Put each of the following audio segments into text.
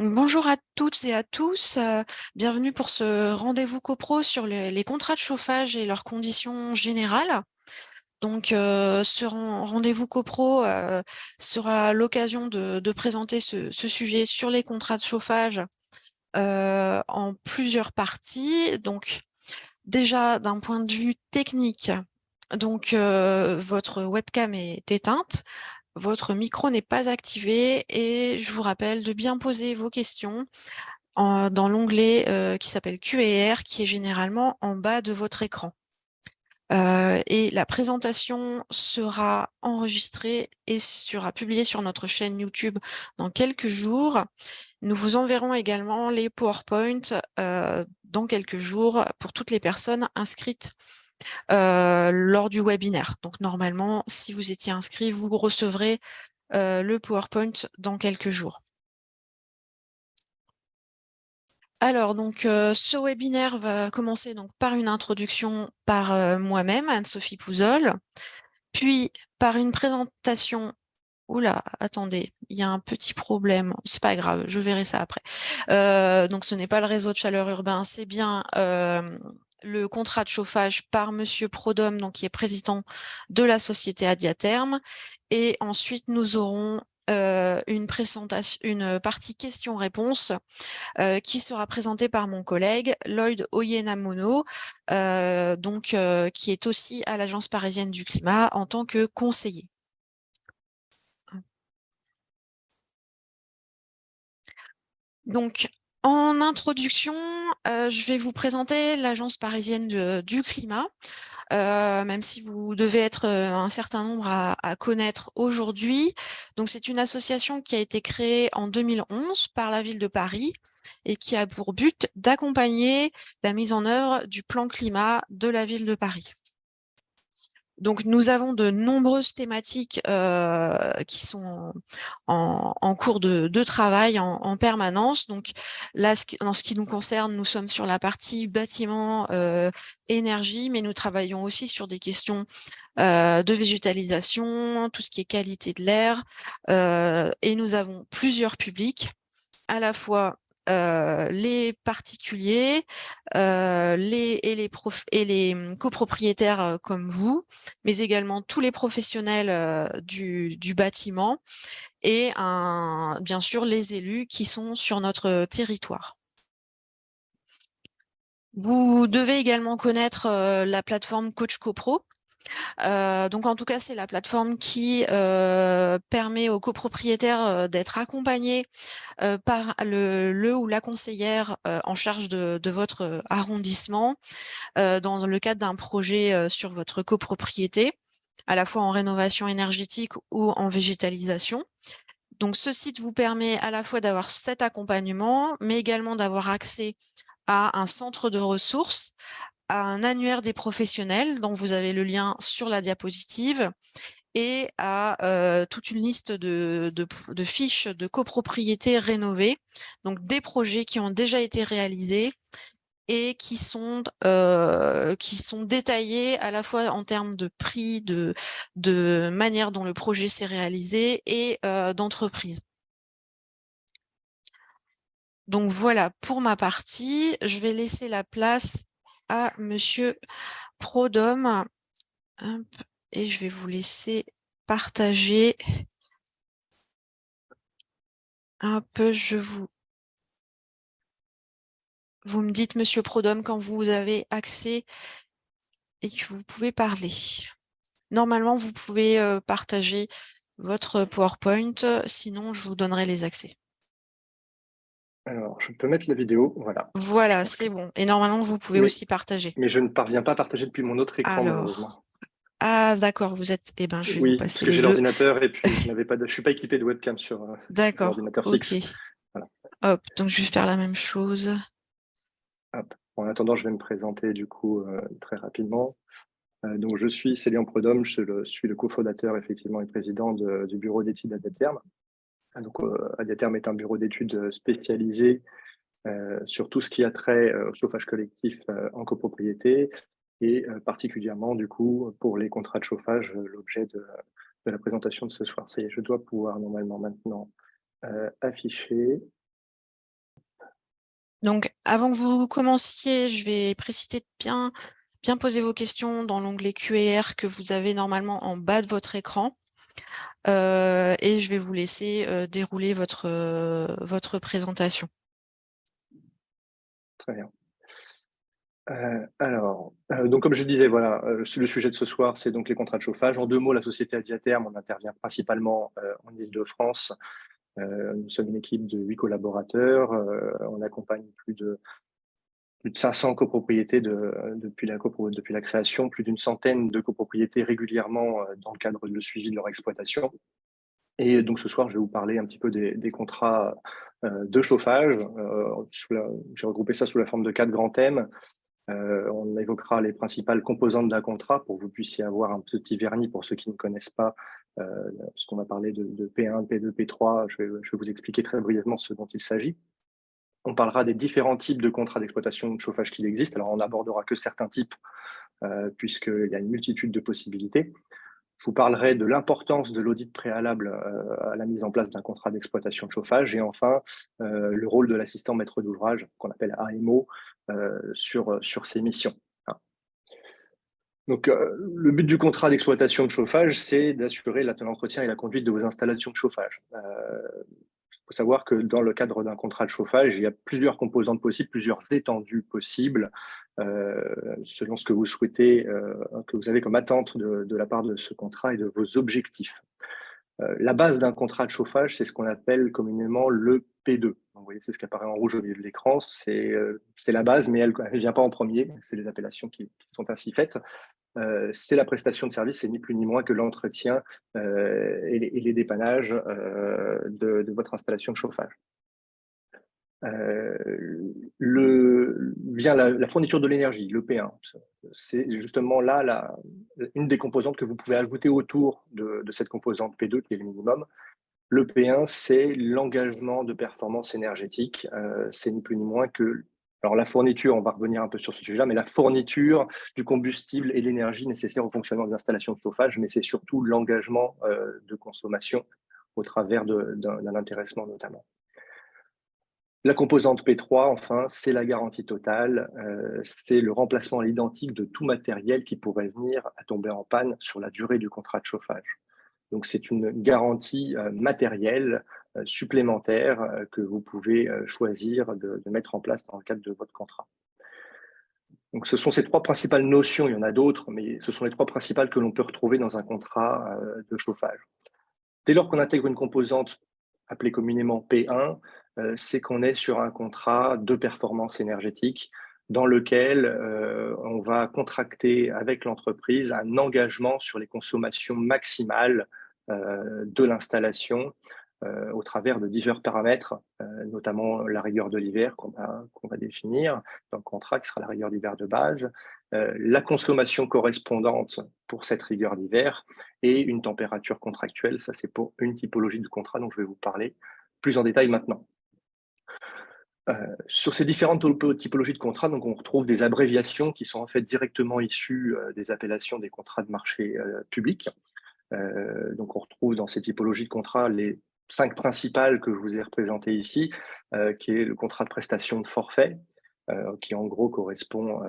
Bonjour à toutes et à tous, bienvenue pour ce rendez-vous copro sur les contrats de chauffage et leurs conditions générales. Donc, ce rendez-vous copro sera l'occasion de présenter ce sujet sur les contrats de chauffage en plusieurs parties. Donc, déjà d'un point de vue technique, donc votre webcam est éteinte. Votre micro n'est pas activé et je vous rappelle de bien poser vos questions dans l'onglet qui s'appelle Q&R, qui est généralement en bas de votre écran. Et la présentation sera enregistrée et sera publiée sur notre chaîne YouTube dans quelques jours. Nous vous enverrons également les PowerPoint dans quelques jours pour toutes les personnes inscrites lors du webinaire. Donc normalement, si vous étiez inscrit, vous recevrez le PowerPoint dans quelques jours. Alors, donc, ce webinaire va commencer donc par une introduction par moi-même, Anne-Sophie Pouzol, puis par une présentation. Oula, attendez, il y a un petit problème. C'est pas grave, je verrai ça après. Donc, ce n'est pas le réseau de chaleur urbain, c'est bien le contrat de chauffage par Monsieur Prodhomme, donc qui est président de la société Adiaterme. Et ensuite, nous aurons une présentation, une partie questions-réponses qui sera présenté par mon collègue Lloyd Oyenamono, qui est aussi à l'Agence parisienne du climat en tant que conseiller. Donc, en introduction, je vais vous présenter l'Agence parisienne du climat, même si vous devez être un certain nombre à connaître aujourd'hui. Donc, c'est une association qui a été créée en 2011 par la ville de Paris et qui a pour but d'accompagner la mise en œuvre du plan climat de la ville de Paris. Donc, nous avons de nombreuses thématiques qui sont en cours de travail en permanence. Donc, là, en ce qui nous concerne, nous sommes sur la partie bâtiment, énergie, mais nous travaillons aussi sur des questions de végétalisation, tout ce qui est qualité de l'air. Et nous avons plusieurs publics, à la fois les particuliers, les copropriétaires comme vous, mais également tous les professionnels du bâtiment et bien sûr les élus qui sont sur notre territoire. Vous devez également connaître la plateforme Coach CoPro. Donc en tout cas, c'est la plateforme qui permet aux copropriétaires d'être accompagnés par le ou la conseillère en charge de votre arrondissement dans le cadre d'un projet sur votre copropriété, à la fois en rénovation énergétique ou en végétalisation. Donc ce site vous permet à la fois d'avoir cet accompagnement, mais également d'avoir accès à un centre de ressources, à un annuaire des professionnels dont vous avez le lien sur la diapositive et à toute une liste de fiches de copropriété rénovées, donc des projets qui ont déjà été réalisés et qui sont détaillés à la fois en termes de prix, de manière dont le projet s'est réalisé et d'entreprise. Donc voilà pour ma partie. Je vais laisser la place à Monsieur Prodhomme. Hop, et je vais vous laisser partager. Hop, vous me dites, Monsieur Prodhomme, quand vous avez accès et que vous pouvez parler. Normalement, vous pouvez partager votre PowerPoint, sinon je vous donnerai les accès. Alors, je peux mettre la vidéo, voilà. Voilà, c'est bon. Et normalement, vous pouvez Mais, aussi partager. mais je ne parviens pas à partager depuis mon autre écran, Alors, malheureusement. ah d'accord, vous êtes. Eh ben, je vais vous Oui, parce passer que les j'ai deux. l'ordinateur et puis je suis pas équipé de webcam sur D'accord, l'ordinateur ok. fixe. Voilà. Hop, donc je vais faire la même chose. Hop. En attendant, je vais me présenter du coup très rapidement. Donc, je suis Célian Prodhomme, suis le cofondateur effectivement et président du bureau d'études Adiaterme. Donc, Adiaterme est un bureau d'études spécialisé sur tout ce qui a trait au chauffage collectif en copropriété et particulièrement du coup pour les contrats de chauffage, l'objet de la présentation de ce soir. Ça y est, je dois pouvoir normalement maintenant afficher. Donc, avant que vous commenciez, je vais préciser de bien poser vos questions dans l'onglet Q&R que vous avez normalement en bas de votre écran. Et je vais vous laisser dérouler votre présentation. Très bien. Donc comme je disais, voilà, le sujet de ce soir, c'est donc les contrats de chauffage. En 2 mots, la société Adiaterm, on intervient principalement en Île-de-France. Nous sommes une équipe de 8 collaborateurs. On accompagne plus de 500 copropriétés depuis la création, plus d'une centaine de copropriétés régulièrement dans le cadre de suivi de leur exploitation. Et donc ce soir, je vais vous parler un petit peu des contrats de chauffage. J'ai regroupé ça sous la forme de 4 grands thèmes. On évoquera les principales composantes d'un contrat pour que vous puissiez avoir un petit vernis pour ceux qui ne connaissent pas, puisqu'on va parler de P1, P2, P3. Je vais vous expliquer très brièvement ce dont il s'agit. On parlera des différents types de contrats d'exploitation de chauffage qu'il existe. Alors, on n'abordera que certains types, puisqu'il y a une multitude de possibilités. Je vous parlerai de l'importance de l'audit préalable à la mise en place d'un contrat d'exploitation de chauffage et enfin le rôle de l'assistant maître d'ouvrage, qu'on appelle AMO, sur ces missions. Donc, le but du contrat d'exploitation de chauffage, c'est d'assurer l'entretien et la conduite de vos installations de chauffage. Il faut savoir que dans le cadre d'un contrat de chauffage, il y a plusieurs composantes possibles, plusieurs étendues possibles, selon ce que vous souhaitez, que vous avez comme attente de la part de ce contrat et de vos objectifs. La base d'un contrat de chauffage, c'est ce qu'on appelle communément le P2. Donc, vous voyez, c'est ce qui apparaît en rouge au milieu de l'écran. C'est la base, mais elle ne vient pas en premier. C'est les appellations qui sont ainsi faites. C'est la prestation de service, c'est ni plus ni moins que l'entretien et les dépannages de votre installation de chauffage. Vient la fourniture de l'énergie, le P1. C'est justement là une des composantes que vous pouvez ajouter autour de cette composante P2 qui est le minimum. Le P1, c'est l'engagement de performance énergétique. C'est ni plus ni moins que, alors la fourniture, on va revenir un peu sur ce sujet-là, mais la fourniture du combustible et l'énergie nécessaires au fonctionnement des installations de chauffage, mais c'est surtout l'engagement de consommation au travers d'un intéressement notamment. La composante P3, enfin, c'est la garantie totale, c'est le remplacement à l'identique de tout matériel qui pourrait venir à tomber en panne sur la durée du contrat de chauffage. Donc, c'est une garantie matérielle supplémentaire que vous pouvez choisir de mettre en place dans le cadre de votre contrat. Donc, ce sont ces 3 principales notions, il y en a d'autres, mais ce sont les 3 principales que l'on peut retrouver dans un contrat de chauffage. Dès lors qu'on intègre une composante appelée communément P1, c'est qu'on est sur un contrat de performance énergétique dans lequel on va contracter avec l'entreprise un engagement sur les consommations maximales de l'installation au travers de divers paramètres, notamment la rigueur de l'hiver qu'on va définir dans le contrat, qui sera la rigueur d'hiver de base, la consommation correspondante pour cette rigueur d'hiver et une température contractuelle. Ça, c'est pour une typologie de contrat dont je vais vous parler plus en détail maintenant. Sur ces différentes typologies de contrats, donc on retrouve des abréviations qui sont en fait directement issues des appellations des contrats de marché public. Donc on retrouve dans ces typologies de contrats les 5 principales que je vous ai représentées ici, qui est le contrat de prestation de forfait, qui en gros correspond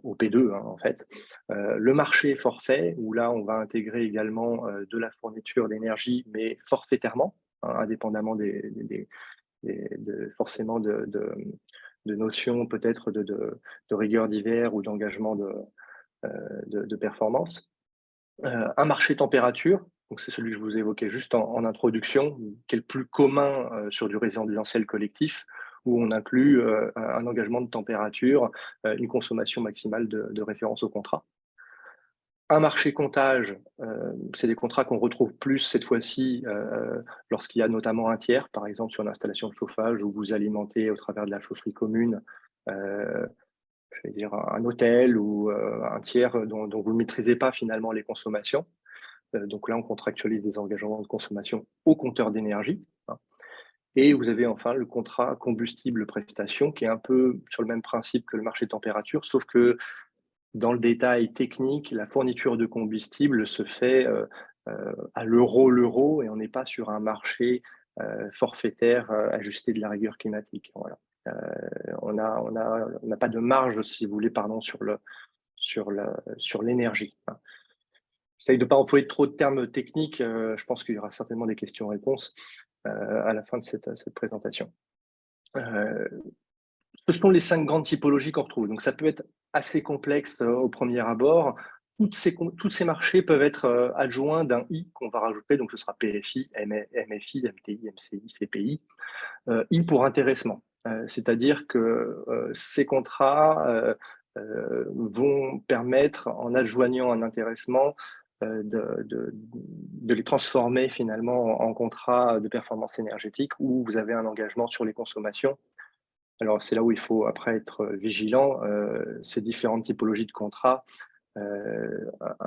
au P2 en fait. Le marché forfait, où là on va intégrer également de la fourniture d'énergie, mais forfaitairement, indépendamment forcément de notions peut-être de rigueur d'hiver ou d'engagement de performance. Un marché température, donc c'est celui que je vous évoquais juste en introduction, qui est le plus commun sur du résidentiel collectif, où on inclut un engagement de température, une consommation maximale de référence au contrat. Un marché comptage, c'est des contrats qu'on retrouve plus cette fois-ci lorsqu'il y a notamment un tiers, par exemple sur l'installation de chauffage où vous alimentez au travers de la chaufferie commune, je vais dire un hôtel ou un tiers dont vous ne maîtrisez pas finalement les consommations. Donc là, on contractualise des engagements de consommation au compteur d'énergie. Et vous avez enfin le contrat combustible-prestation qui est un peu sur le même principe que le marché température, sauf que dans le détail technique, la fourniture de combustible se fait à l'euro et on n'est pas sur un marché forfaitaire ajustée de la rigueur climatique. Voilà. On n'a pas de marge, si vous voulez, pardon, sur l'énergie. J'essaye de ne pas employer trop de termes techniques. Je pense qu'il y aura certainement des questions-réponses à la fin de cette présentation. Ce sont les 5 grandes typologies qu'on retrouve. Donc, ça peut être assez complexe au premier abord. Tous ces marchés peuvent être adjoints d'un I qu'on va rajouter. Donc, ce sera PFI, MFI, MTI, MCI, CPI. I pour intéressement. C'est-à-dire que ces contrats vont permettre, en adjoignant un intéressement, de les transformer finalement en contrats de performance énergétique où vous avez un engagement sur les consommations. Alors, c'est là où il faut après être vigilant. Ces différentes typologies de contrats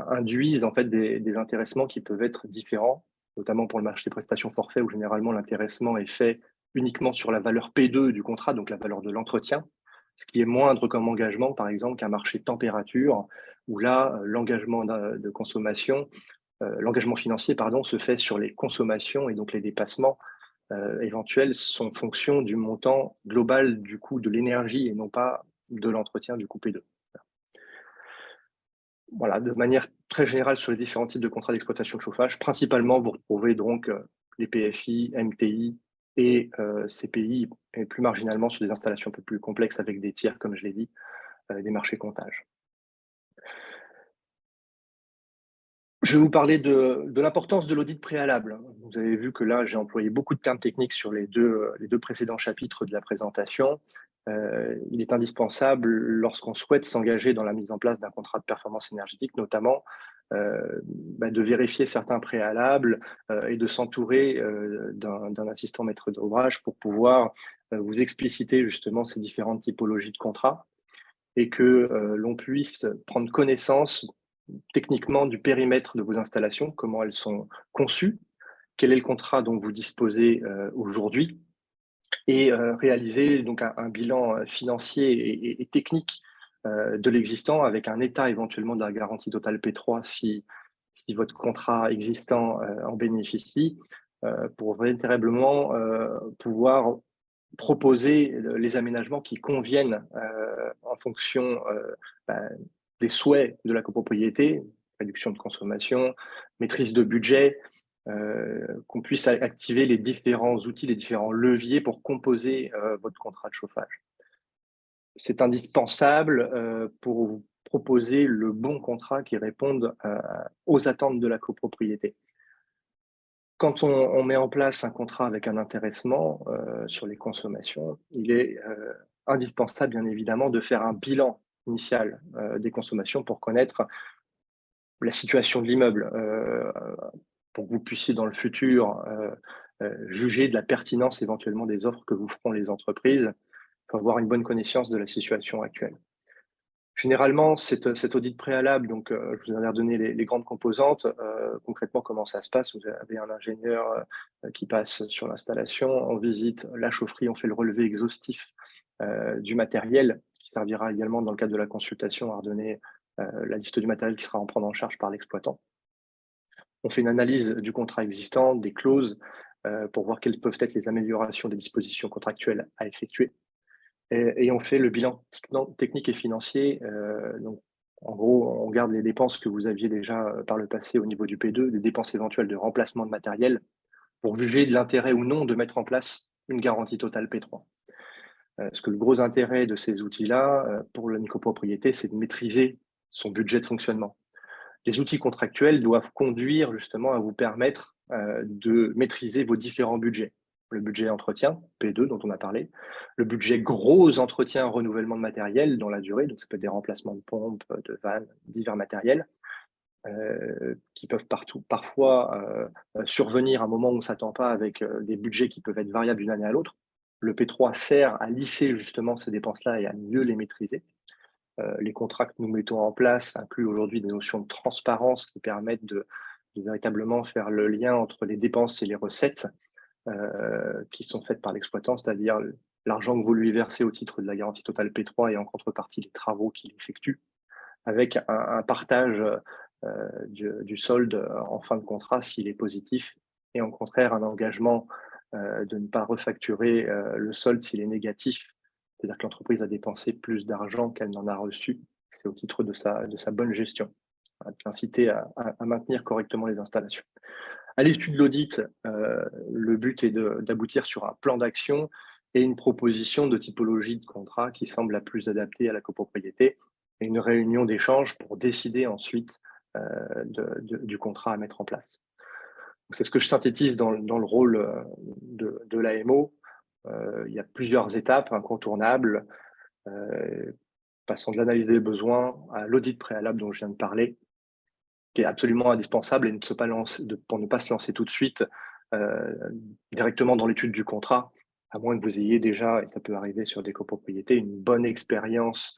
induisent en fait des intéressements qui peuvent être différents, notamment pour le marché des prestations forfait où généralement l'intéressement est fait uniquement sur la valeur P2 du contrat, donc la valeur de l'entretien, ce qui est moindre comme engagement, par exemple, qu'un marché température, où là, l'engagement de consommation, l'engagement financier, pardon, se fait sur les consommations et donc les dépassements éventuels sont fonction du montant global du coût de l'énergie et non pas de l'entretien du coût P2. Voilà, de manière très générale sur les différents types de contrats d'exploitation de chauffage, principalement vous retrouvez donc les PFI, MTI et CPI, et plus marginalement sur des installations un peu plus complexes avec des tiers, comme je l'ai dit, des marchés comptage. Je vais vous parler de l'importance de l'audit préalable. Vous avez vu que là, j'ai employé beaucoup de termes techniques sur les deux précédents chapitres de la présentation. Il est indispensable, lorsqu'on souhaite s'engager dans la mise en place d'un contrat de performance énergétique, notamment, de vérifier certains préalables et de s'entourer d'un assistant maître d'ouvrage pour pouvoir vous expliciter justement ces différentes typologies de contrats et que l'on puisse prendre connaissance techniquement du périmètre de vos installations, comment elles sont conçues, quel est le contrat dont vous disposez aujourd'hui, et réaliser donc un bilan financier et technique de l'existant avec un état éventuellement de la garantie totale P3 si votre contrat existant en bénéficie, pour véritablement pouvoir proposer les aménagements qui conviennent en fonction des souhaits de la copropriété, réduction de consommation, maîtrise de budget, qu'on puisse activer les différents outils, les différents leviers pour composer votre contrat de chauffage. C'est indispensable pour vous proposer le bon contrat qui réponde aux attentes de la copropriété. Quand on met en place un contrat avec un intéressement sur les consommations, il est indispensable, bien évidemment, de faire un bilan initial des consommations pour connaître la situation de l'immeuble, pour que vous puissiez dans le futur juger de la pertinence éventuellement des offres que vous feront les entreprises. Il faut avoir une bonne connaissance de la situation actuelle. Généralement, cet audit préalable, donc je vous en ai redonné les grandes composantes. Concrètement, comment ça se passe? Vous avez un ingénieur qui passe sur l'installation, on visite la chaufferie, on fait le relevé exhaustif du matériel, qui servira également dans le cadre de la consultation à redonner la liste du matériel qui sera en prendre en charge par l'exploitant. On fait une analyse du contrat existant, des clauses, pour voir quelles peuvent être les améliorations des dispositions contractuelles à effectuer. Et on fait le bilan technique et financier. Donc, en gros, on regarde les dépenses que vous aviez déjà par le passé au niveau du P2, des dépenses éventuelles de remplacement de matériel, pour juger de l'intérêt ou non de mettre en place une garantie totale P3. Parce que le gros intérêt de ces outils-là, pour la copropriété, c'est de maîtriser son budget de fonctionnement. Les outils contractuels doivent conduire justement à vous permettre de maîtriser vos différents budgets. Le budget entretien, P2 dont on a parlé, le budget gros entretien, renouvellement de matériel dans la durée, donc ça peut être des remplacements de pompes, de vannes, divers matériels, qui peuvent parfois survenir à un moment où on ne s'attend pas avec des budgets qui peuvent être variables d'une année à l'autre. Le P3 sert à lisser justement ces dépenses-là et à mieux les maîtriser. Les contrats que nous mettons en place incluent aujourd'hui des notions de transparence qui permettent de véritablement faire le lien entre les dépenses et les recettes qui sont faites par l'exploitant, c'est-à-dire l'argent que vous lui versez au titre de la garantie totale P3 et en contrepartie les travaux qu'il effectue, avec un partage du solde en fin de contrat s'il est positif, et au contraire un engagement de ne pas refacturer le solde s'il est négatif, c'est-à-dire que l'entreprise a dépensé plus d'argent qu'elle n'en a reçu. C'est au titre de sa bonne gestion, inciter à maintenir correctement les installations. À l'issue de l'audit, le but est d'aboutir sur un plan d'action et une proposition de typologie de contrat qui semble la plus adaptée à la copropriété, et une réunion d'échange pour décider ensuite du contrat à mettre en place. C'est ce que je synthétise dans le rôle de l'AMO. Il y a plusieurs étapes incontournables, passant de l'analyse des besoins à l'audit préalable dont je viens de parler, qui est absolument indispensable, et pour ne pas se lancer tout de suite directement dans l'étude du contrat, à moins que vous ayez déjà, et ça peut arriver sur des copropriétés, une bonne expérience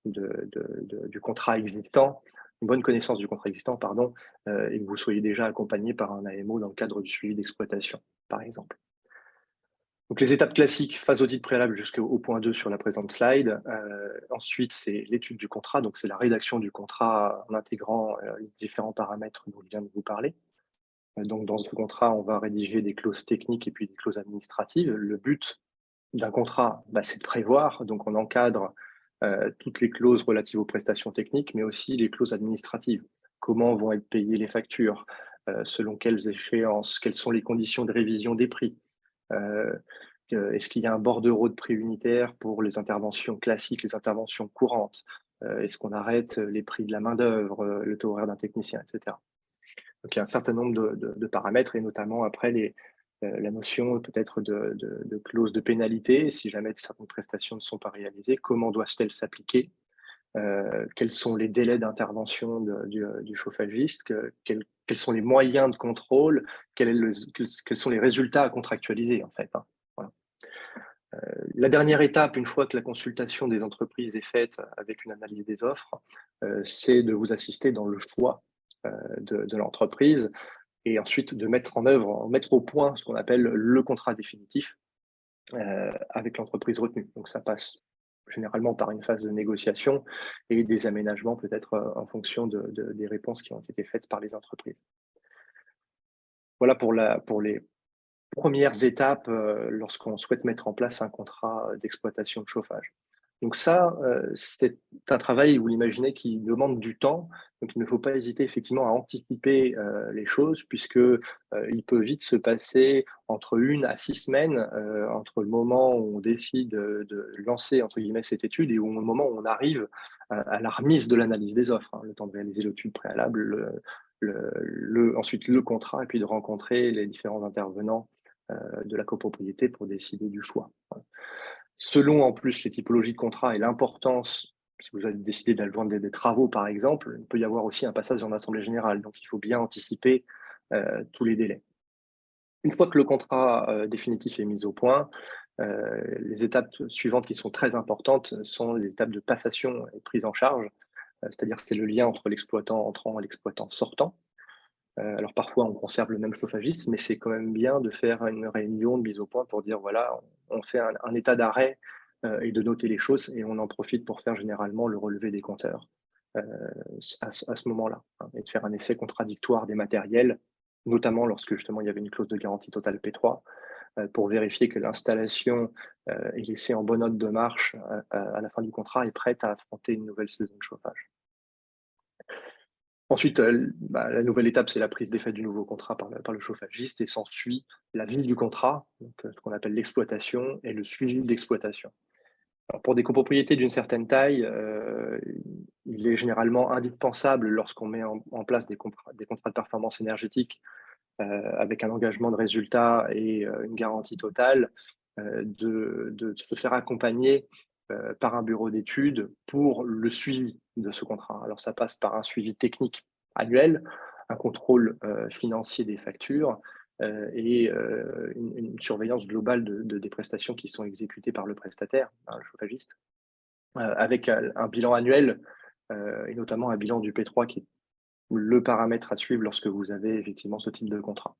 du contrat existant, une bonne connaissance du contrat existant, pardon, et que vous soyez déjà accompagné par un AMO dans le cadre du suivi d'exploitation, par exemple. Donc les étapes classiques, phase audit préalable jusqu'au point 2 sur la présente slide. Ensuite, c'est l'étude du contrat, donc c'est la rédaction du contrat en intégrant les différents paramètres dont je viens de vous parler. Donc dans ce contrat, on va rédiger des clauses techniques et puis des clauses administratives. Le but d'un contrat, c'est de prévoir, donc on encadre toutes les clauses relatives aux prestations techniques, mais aussi les clauses administratives. Comment vont être payées les factures, selon quelles échéances, quelles sont les conditions de révision des prix. Est-ce qu'il y a un bordereau de prix unitaire pour les interventions classiques, les interventions courantes? Est-ce qu'on arrête les prix de la main-d'œuvre, le taux horaire d'un technicien, etc. Donc, il y a un certain nombre de paramètres, et notamment après la notion peut-être de clause de pénalité. Si jamais certaines prestations ne sont pas réalisées, comment doivent-elles s'appliquer? Quels sont les délais d'intervention du chauffagiste? Quels sont les moyens de contrôle? Quels sont les résultats à contractualiser, en fait, hein? Voilà. La dernière étape, une fois que la consultation des entreprises est faite avec une analyse des offres, c'est de vous assister dans le choix de l'entreprise, et ensuite de mettre au point ce qu'on appelle le contrat définitif avec l'entreprise retenue. Donc ça passe généralement par une phase de négociation et des aménagements peut-être en fonction des réponses qui ont été faites par les entreprises. Voilà pour les premières étapes lorsqu'on souhaite mettre en place un contrat d'exploitation de chauffage. Donc ça, c'est un travail, vous l'imaginez, qui demande du temps. Donc il ne faut pas hésiter effectivement à anticiper les choses, puisque il peut vite se passer entre 1 à 6 semaines entre le moment où on décide de lancer entre guillemets cette étude et au moment où on arrive à la remise de l'analyse des offres, hein, le temps de réaliser l'étude préalable, ensuite le contrat, et puis de rencontrer les différents intervenants de la copropriété pour décider du choix. Selon en plus les typologies de contrats et l'importance, si vous avez décidé d'adjoindre des travaux par exemple, il peut y avoir aussi un passage en assemblée générale, donc il faut bien anticiper tous les délais. Une fois que le contrat définitif est mis au point, les étapes suivantes qui sont très importantes sont les étapes de passation et de prise en charge, c'est-à-dire que c'est le lien entre l'exploitant entrant et l'exploitant sortant. Alors parfois on conserve le même chauffagiste, mais c'est quand même bien de faire une réunion de mise au point pour dire voilà, on fait un état d'arrêt et de noter les choses, et on en profite pour faire généralement le relevé des compteurs à ce moment-là, hein, et de faire un essai contradictoire des matériels, notamment lorsque justement il y avait une clause de garantie totale P3, pour vérifier que l'installation est laissée en bonne note de marche à la fin du contrat et prête à affronter une nouvelle saison de chauffage. Ensuite, la nouvelle étape, c'est la prise d'effet du nouveau contrat par le chauffagiste, et s'ensuit la vie du contrat, donc ce qu'on appelle l'exploitation et le suivi de l'exploitation. Pour des copropriétés d'une certaine taille, il est généralement indispensable, lorsqu'on met en place des contrats de performance énergétique avec un engagement de résultat et une garantie totale, de se faire accompagner par un bureau d'études pour le suivi de ce contrat. Alors ça passe par un suivi technique annuel, un contrôle financier des factures et une surveillance globale des prestations qui sont exécutées par le prestataire, hein, le chauffagiste, avec un bilan annuel et notamment un bilan du P3 qui est le paramètre à suivre lorsque vous avez effectivement ce type de contrat.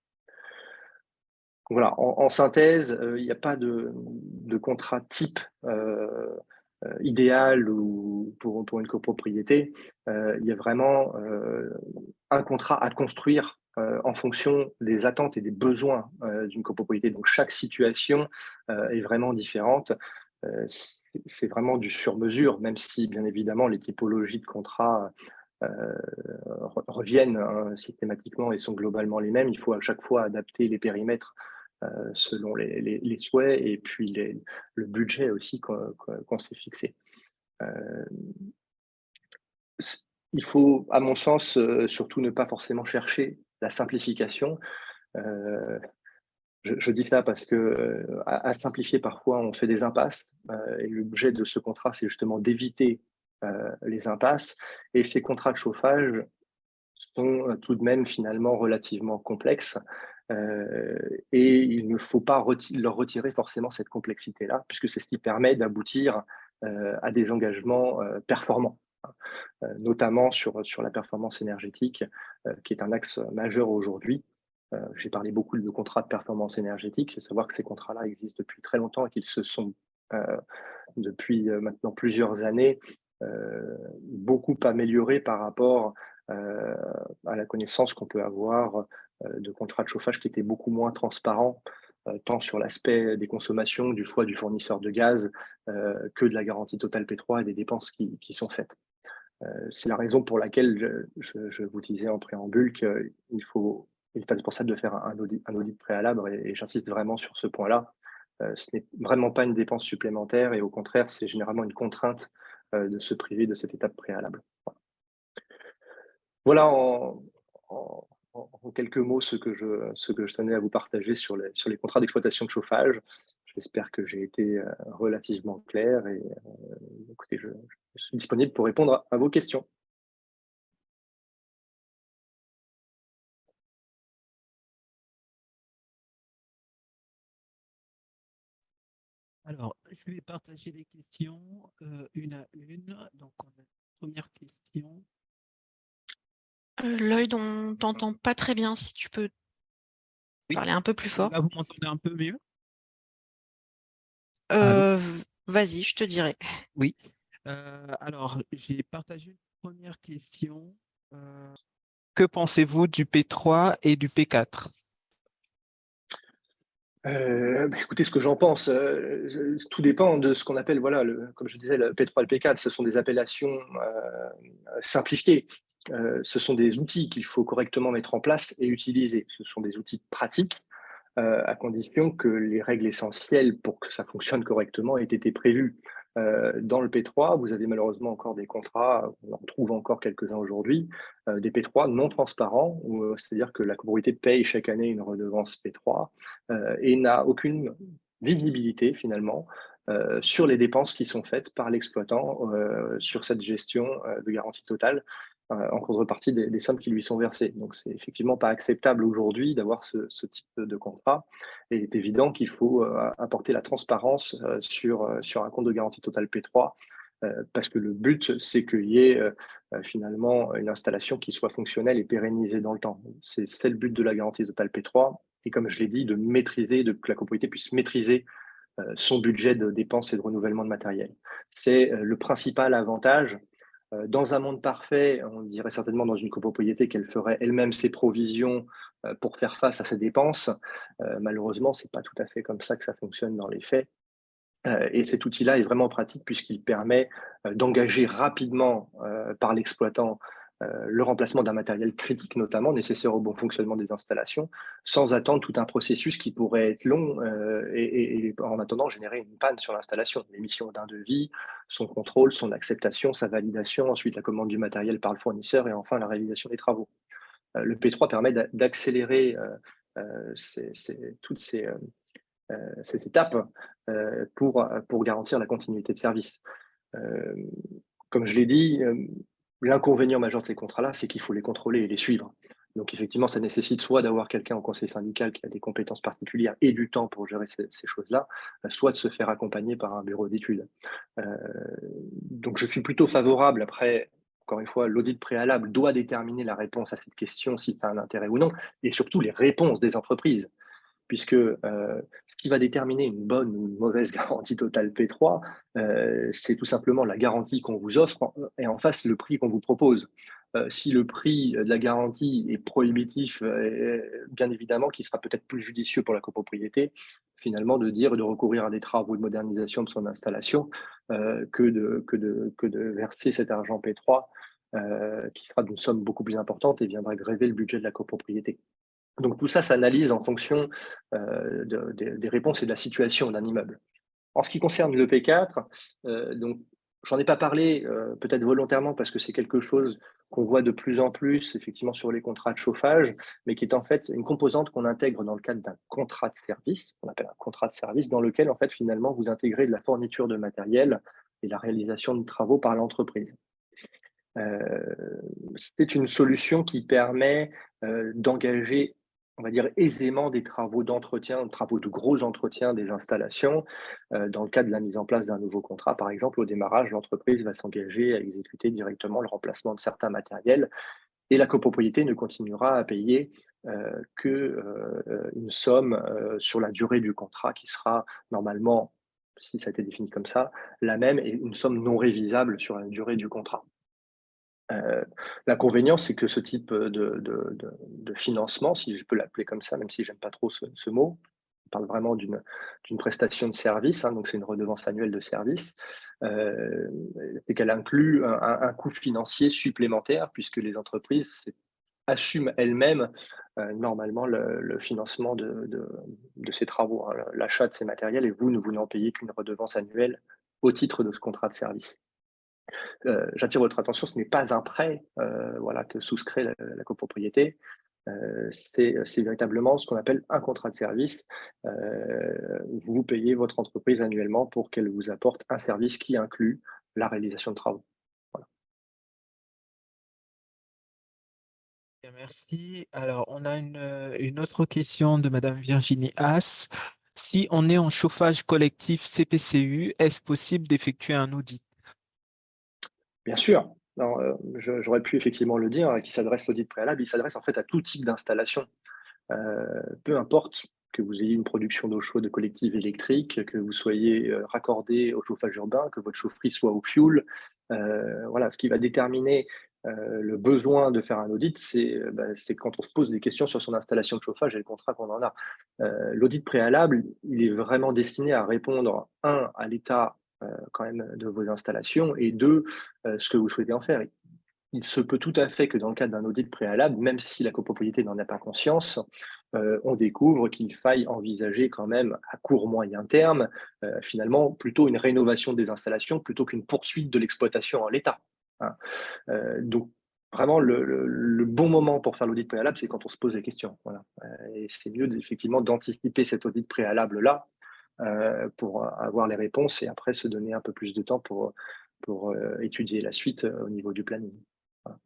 Voilà, en synthèse, il n'y a pas de contrat type idéal ou pour une copropriété. Il y a vraiment un contrat à construire en fonction des attentes et des besoins d'une copropriété. Donc, chaque situation est vraiment différente. C'est vraiment du sur-mesure, même si, bien évidemment, les typologies de contrats reviennent systématiquement et sont globalement les mêmes. Il faut à chaque fois adapter les périmètres selon les souhaits et puis le budget aussi qu'on s'est fixé. Euh, il faut, à mon sens, surtout ne pas forcément chercher la simplification. Euh, je dis ça parce que à simplifier, parfois, on fait des impasses. Et le budget de ce contrat, c'est justement d'éviter les impasses. Et ces contrats de chauffage sont tout de même finalement relativement complexes. Et il ne faut pas leur retirer forcément cette complexité-là, puisque c'est ce qui permet d'aboutir à des engagements performants, notamment sur la performance énergétique, qui est un axe majeur aujourd'hui. J'ai parlé beaucoup de contrats de performance énergétique. Il faut savoir que ces contrats-là existent depuis très longtemps et qu'ils se sont, depuis maintenant plusieurs années, beaucoup améliorés par rapport à la connaissance qu'on peut avoir de contrats de chauffage qui étaient beaucoup moins transparents, tant sur l'aspect des consommations, du choix du fournisseur de gaz, que de la garantie totale P3 et des dépenses qui sont faites. C'est la raison pour laquelle je vous disais en préambule qu'il faut, il est indispensable de faire un audit préalable et j'insiste vraiment sur ce point-là. Ce n'est vraiment pas une dépense supplémentaire et au contraire, c'est généralement une contrainte de se priver de cette étape préalable. Voilà en, en quelques mots ce que je tenais à vous partager sur les contrats d'exploitation de chauffage. J'espère que j'ai été relativement clair et écoutez, je suis disponible pour répondre à vos questions. Alors, je vais partager les questions une à une. Donc, on a une première question. Lloyd, on t'entend pas très bien, si tu peux Oui, parler un peu plus fort. là, vous m'entendez un peu mieux? Allô? Vas-y, je te dirai. Oui. Alors, j'ai partagé une première question. Que pensez-vous du P3 et du P4? Écoutez, ce que j'en pense, tout dépend de ce qu'on appelle, voilà, comme je disais, le P3 et le P4, ce sont des appellations simplifiées. Ce sont des outils qu'il faut correctement mettre en place et utiliser. Ce sont des outils pratiques à condition que les règles essentielles pour que ça fonctionne correctement aient été prévues. Dans le P3, vous avez malheureusement encore des contrats, on en trouve encore quelques-uns aujourd'hui, des P3 non transparents, c'est-à-dire que la copropriété paye chaque année une redevance P3 et n'a aucune visibilité finalement sur les dépenses qui sont faites par l'exploitant sur cette gestion de garantie totale en contrepartie des sommes qui lui sont versées. Donc, c'est effectivement pas acceptable aujourd'hui d'avoir ce type de contrat. Et il est évident qu'il faut apporter la transparence sur un compte de garantie totale P3, parce que le but, c'est qu'il y ait finalement une installation qui soit fonctionnelle et pérennisée dans le temps. C'est le but de la garantie totale P3. Et comme je l'ai dit, de maîtriser, que la copropriété puisse maîtriser son budget de dépenses et de renouvellement de matériel. C'est le principal avantage. Dans un monde parfait, on dirait certainement dans une copropriété qu'elle ferait elle-même ses provisions pour faire face à ses dépenses. Malheureusement, ce n'est pas tout à fait comme ça que ça fonctionne dans les faits. Et cet outil-là est vraiment pratique puisqu'il permet d'engager rapidement par l'exploitant le remplacement d'un matériel critique, notamment nécessaire au bon fonctionnement des installations, sans attendre tout un processus qui pourrait être long et en attendant générer une panne sur l'installation. L'émission d'un devis, son contrôle, son acceptation, sa validation, ensuite la commande du matériel par le fournisseur et enfin la réalisation des travaux. Le P3 permet d'accélérer toutes ces étapes pour garantir la continuité de service. Comme je l'ai dit, l'inconvénient majeur de ces contrats-là, c'est qu'il faut les contrôler et les suivre. Donc effectivement, ça nécessite soit d'avoir quelqu'un au conseil syndical qui a des compétences particulières et du temps pour gérer ces choses-là, soit de se faire accompagner par un bureau d'études. Donc je suis plutôt favorable. Après, encore une fois, l'audit préalable doit déterminer la réponse à cette question, si ça a un intérêt ou non, et surtout les réponses des entreprises, puisque ce qui va déterminer une bonne ou une mauvaise garantie totale P3, c'est tout simplement la garantie qu'on vous offre et en face le prix qu'on vous propose. Si le prix de la garantie est prohibitif, bien évidemment qu'il sera peut-être plus judicieux pour la copropriété, finalement, de recourir à des travaux de modernisation de son installation que de verser cet argent P3 qui sera d'une somme beaucoup plus importante et viendra gréver le budget de la copropriété. Donc tout ça s'analyse en fonction des réponses et de la situation d'un immeuble. En ce qui concerne le P4, donc j'en ai pas parlé peut-être volontairement parce que c'est quelque chose qu'on voit de plus en plus effectivement sur les contrats de chauffage, mais qui est en fait une composante qu'on intègre dans le cadre d'un contrat de service, qu'on appelle un contrat de service, dans lequel en fait finalement vous intégrez de la fourniture de matériel et la réalisation de travaux par l'entreprise. C'est une solution qui permet d'engager, on va dire, aisément des travaux d'entretien, travaux de gros entretien des installations. Dans le cadre de la mise en place d'un nouveau contrat, par exemple, au démarrage, l'entreprise va s'engager à exécuter directement le remplacement de certains matériels et la copropriété ne continuera à payer qu'une somme sur la durée du contrat qui sera normalement, si ça a été défini comme ça, la même et une somme non révisable sur la durée du contrat. L'inconvénient, c'est que ce type de financement, si je peux l'appeler comme ça, même si j'aime pas trop ce mot, on parle vraiment d'une prestation de service, hein, donc c'est une redevance annuelle de service, c'est qu'elle inclut un coût financier supplémentaire puisque les entreprises assument elles-mêmes normalement le financement de ces travaux, hein, l'achat de ces matériels et vous n'en payez qu'une redevance annuelle au titre de ce contrat de service. J'attire votre attention, ce n'est pas un prêt voilà, que souscrit la copropriété, c'est véritablement ce qu'on appelle un contrat de service. Vous payez votre entreprise annuellement pour qu'elle vous apporte un service qui inclut la réalisation de travaux. Voilà. Bien, merci. Alors, on a une autre question de Madame Virginie Haas. Si on est en chauffage collectif CPCU, est-ce possible d'effectuer un audit? Bien sûr. Alors, j'aurais pu effectivement le dire, qui s'adresse l'audit préalable, il s'adresse en fait à tout type d'installation. Peu importe que vous ayez une production d'eau chaude collective électrique, que vous soyez raccordé au chauffage urbain, que votre chaufferie soit au fioul. Voilà, ce qui va déterminer le besoin de faire un audit, c'est quand on se pose des questions sur son installation de chauffage et le contrat qu'on en a. L'audit préalable, il est vraiment destiné à répondre, un, à l'état quand même de vos installations et deux, ce que vous souhaitez en faire. Il se peut tout à fait que dans le cadre d'un audit préalable, même si la copropriété n'en a pas conscience, on découvre qu'il faille envisager quand même à court moyen terme, finalement, plutôt une rénovation des installations plutôt qu'une poursuite de l'exploitation en l'état, hein. Donc, vraiment, le bon moment pour faire l'audit préalable, c'est quand on se pose des questions. Voilà. Et c'est mieux effectivement d'anticiper cet audit préalable-là pour avoir les réponses et après se donner un peu plus de temps pour étudier la suite au niveau du planning. Voilà.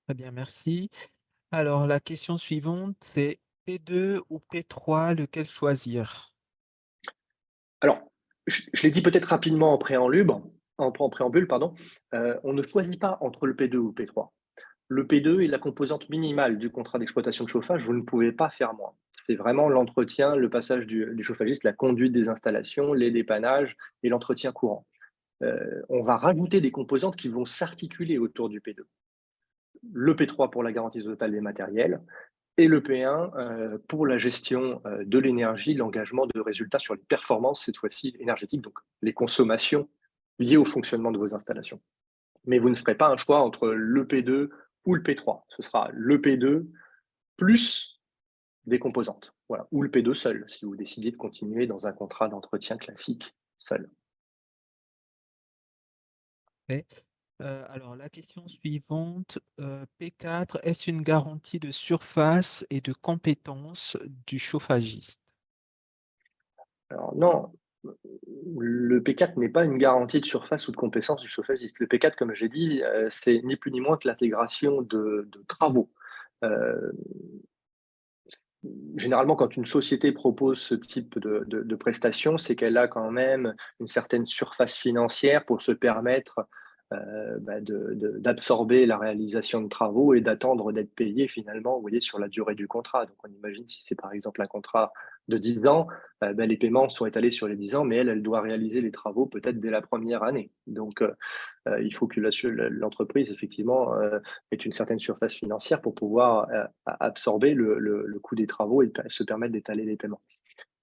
Très bien, merci. Alors, la question suivante, c'est P2 ou P3, lequel choisir? Alors, je l'ai dit peut-être rapidement en préambule, pardon, on ne choisit pas entre le P2 ou le P3. Le P2 est la composante minimale du contrat d'exploitation de chauffage, vous ne pouvez pas faire moins. C'est vraiment l'entretien, le passage du chauffagiste, la conduite des installations, les dépannages et l'entretien courant. On va rajouter des composantes qui vont s'articuler autour du P2. Le P3 pour la garantie totale des matériels et le P1 pour la gestion de l'énergie, l'engagement de résultats sur les performances, cette fois-ci énergétiques, donc les consommations liées au fonctionnement de vos installations. Mais vous ne ferez pas un choix entre le P2 ou le P3. Ce sera le P2 plus des composantes, voilà, ou le P2 seul, si vous décidez de continuer dans un contrat d'entretien classique seul. Ok. Alors, la question suivante, P4, est-ce une garantie de surface et de compétence du chauffagiste? Alors non, le P4 n'est pas une garantie de surface ou de compétence du chauffagiste. Le P4, comme j'ai dit, c'est ni plus ni moins que l'intégration de travaux. Euh, Généralement, quand une société propose ce type de prestations, c'est qu'elle a quand même une certaine surface financière pour se permettre d'absorber la réalisation de travaux et d'attendre d'être payé finalement, vous voyez, sur la durée du contrat. Donc on imagine si c'est par exemple un contrat de 10 ans, les paiements sont étalés sur les 10 ans, mais elle doit réaliser les travaux peut-être dès la première année. Donc il faut que l'entreprise, effectivement, ait une certaine surface financière pour pouvoir absorber le coût des travaux et se permettre d'étaler les paiements.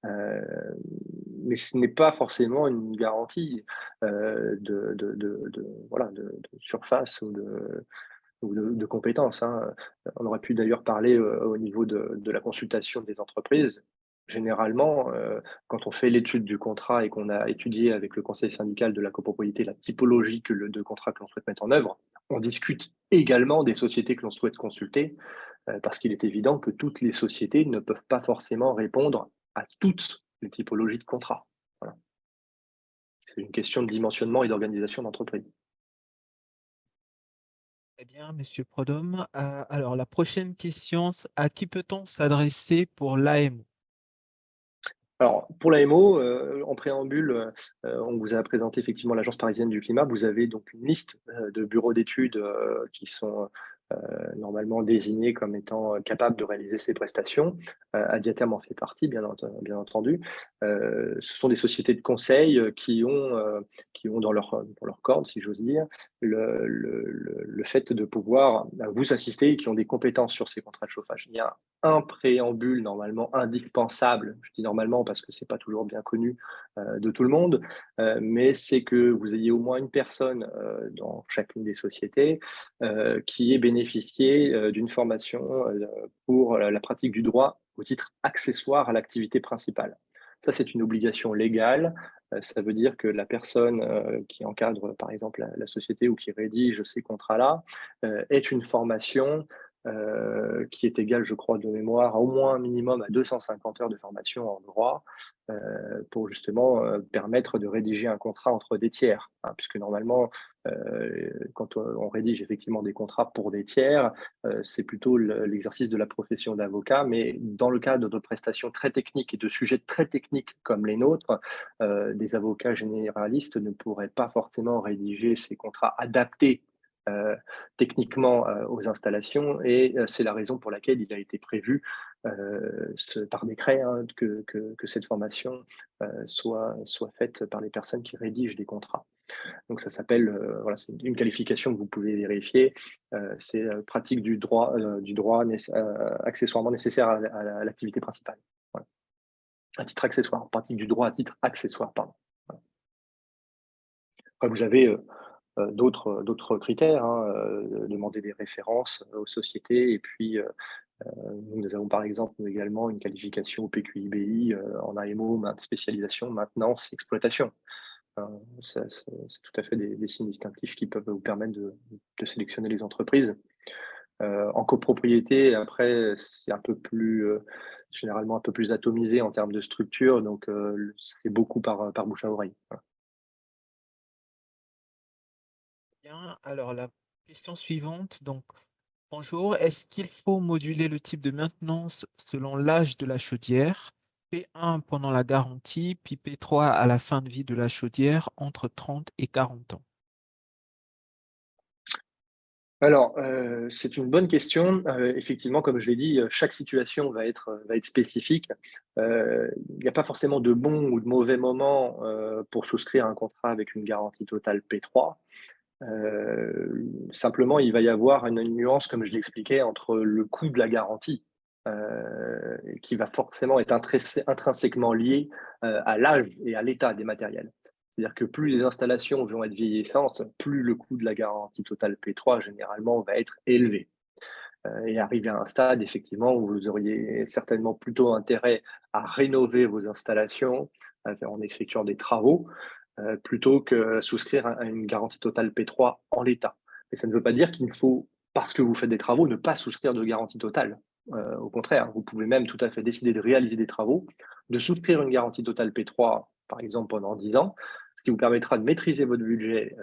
Euh, mais ce n'est pas forcément une garantie voilà, de surface ou de compétences, hein. On aurait pu d'ailleurs parler au niveau de la consultation des entreprises. Généralement, quand on fait l'étude du contrat et qu'on a étudié avec le conseil syndical de la copropriété la typologie de contrat que l'on souhaite mettre en œuvre, on discute également des sociétés que l'on souhaite consulter, parce qu'il est évident que toutes les sociétés ne peuvent pas forcément répondre à toutes les typologies de contrats. Voilà. C'est une question de dimensionnement et d'organisation d'entreprise. Très bien, Monsieur Prodhomme. Alors, la prochaine question, à qui peut-on s'adresser pour l'AMO? Alors, pour l'AMO, en préambule, on vous a présenté effectivement l'Agence parisienne du climat. Vous avez donc une liste de bureaux d'études qui sont normalement désignés comme étant capables de réaliser ces prestations. Adiaterm en fait partie, bien entendu. Ce sont des sociétés de conseil qui ont dans leur corde, si j'ose dire, le fait de pouvoir vous assister et qui ont des compétences sur ces contrats de chauffage. Il y a un préambule normalement indispensable, je dis normalement parce que c'est pas toujours bien connu de tout le monde, mais c'est que vous ayez au moins une personne dans chacune des sociétés qui ait bénéficié d'une formation pour la pratique du droit au titre accessoire à l'activité principale. Ça, c'est une obligation légale. Ça veut dire que la personne qui encadre, par exemple, la société ou qui rédige ces contrats-là est une formation qui est égale, je crois, de mémoire, à au moins un minimum à 250 heures de formation en droit pour justement permettre de rédiger un contrat entre des tiers, hein, puisque normalement, quand on rédige effectivement des contrats pour des tiers, c'est plutôt l'exercice de la profession d'avocat, mais dans le cadre de prestations très techniques et de sujets très techniques comme les nôtres, des avocats généralistes ne pourraient pas forcément rédiger ces contrats adaptés techniquement aux installations, et c'est la raison pour laquelle il a été prévu par décret hein, que cette formation soit faite par les personnes qui rédigent des contrats. Donc ça s'appelle, voilà, c'est une qualification que vous pouvez vérifier, c'est pratique du droit accessoirement nécessaire à l'activité principale. Voilà. À titre accessoire, pratique du droit à titre accessoire, pardon. Voilà. Après, vous avez d'autres critères, hein, demander des références aux sociétés, et puis nous avons par exemple également une qualification au PQIBI en AMO, spécialisation, maintenance, exploitation. C'est tout à fait des signes distinctifs qui peuvent vous permettre de sélectionner les entreprises. En copropriété, après, c'est un peu plus, généralement un peu plus atomisé en termes de structure, donc c'est beaucoup par bouche à oreille. Voilà. Bien, alors la question suivante, donc, bonjour, est-ce qu'il faut moduler le type de maintenance selon l'âge de la chaudière? P1 pendant la garantie, puis P3 à la fin de vie de la chaudière entre 30 et 40 ans. Alors, c'est une bonne question. Effectivement, comme je l'ai dit, chaque situation va être spécifique. Il n'y a pas forcément de bon ou de mauvais moment pour souscrire un contrat avec une garantie totale P3. Simplement, il va y avoir une nuance, comme je l'expliquais, entre le coût de la garantie, qui va forcément être intrinsèquement lié à l'âge et à l'état des matériels. C'est-à-dire que plus les installations vont être vieillissantes, plus le coût de la garantie totale P3 généralement va être élevé. Et arriver à un stade, effectivement, où vous auriez certainement plutôt intérêt à rénover vos installations en effectuant des travaux, plutôt que souscrire à une garantie totale P3 en l'état. Mais ça ne veut pas dire qu'il faut, parce que vous faites des travaux, ne pas souscrire de garantie totale. Au contraire, vous pouvez même tout à fait décider de réaliser des travaux, de souscrire une garantie totale P3, par exemple, pendant 10 ans, ce qui vous permettra de maîtriser votre budget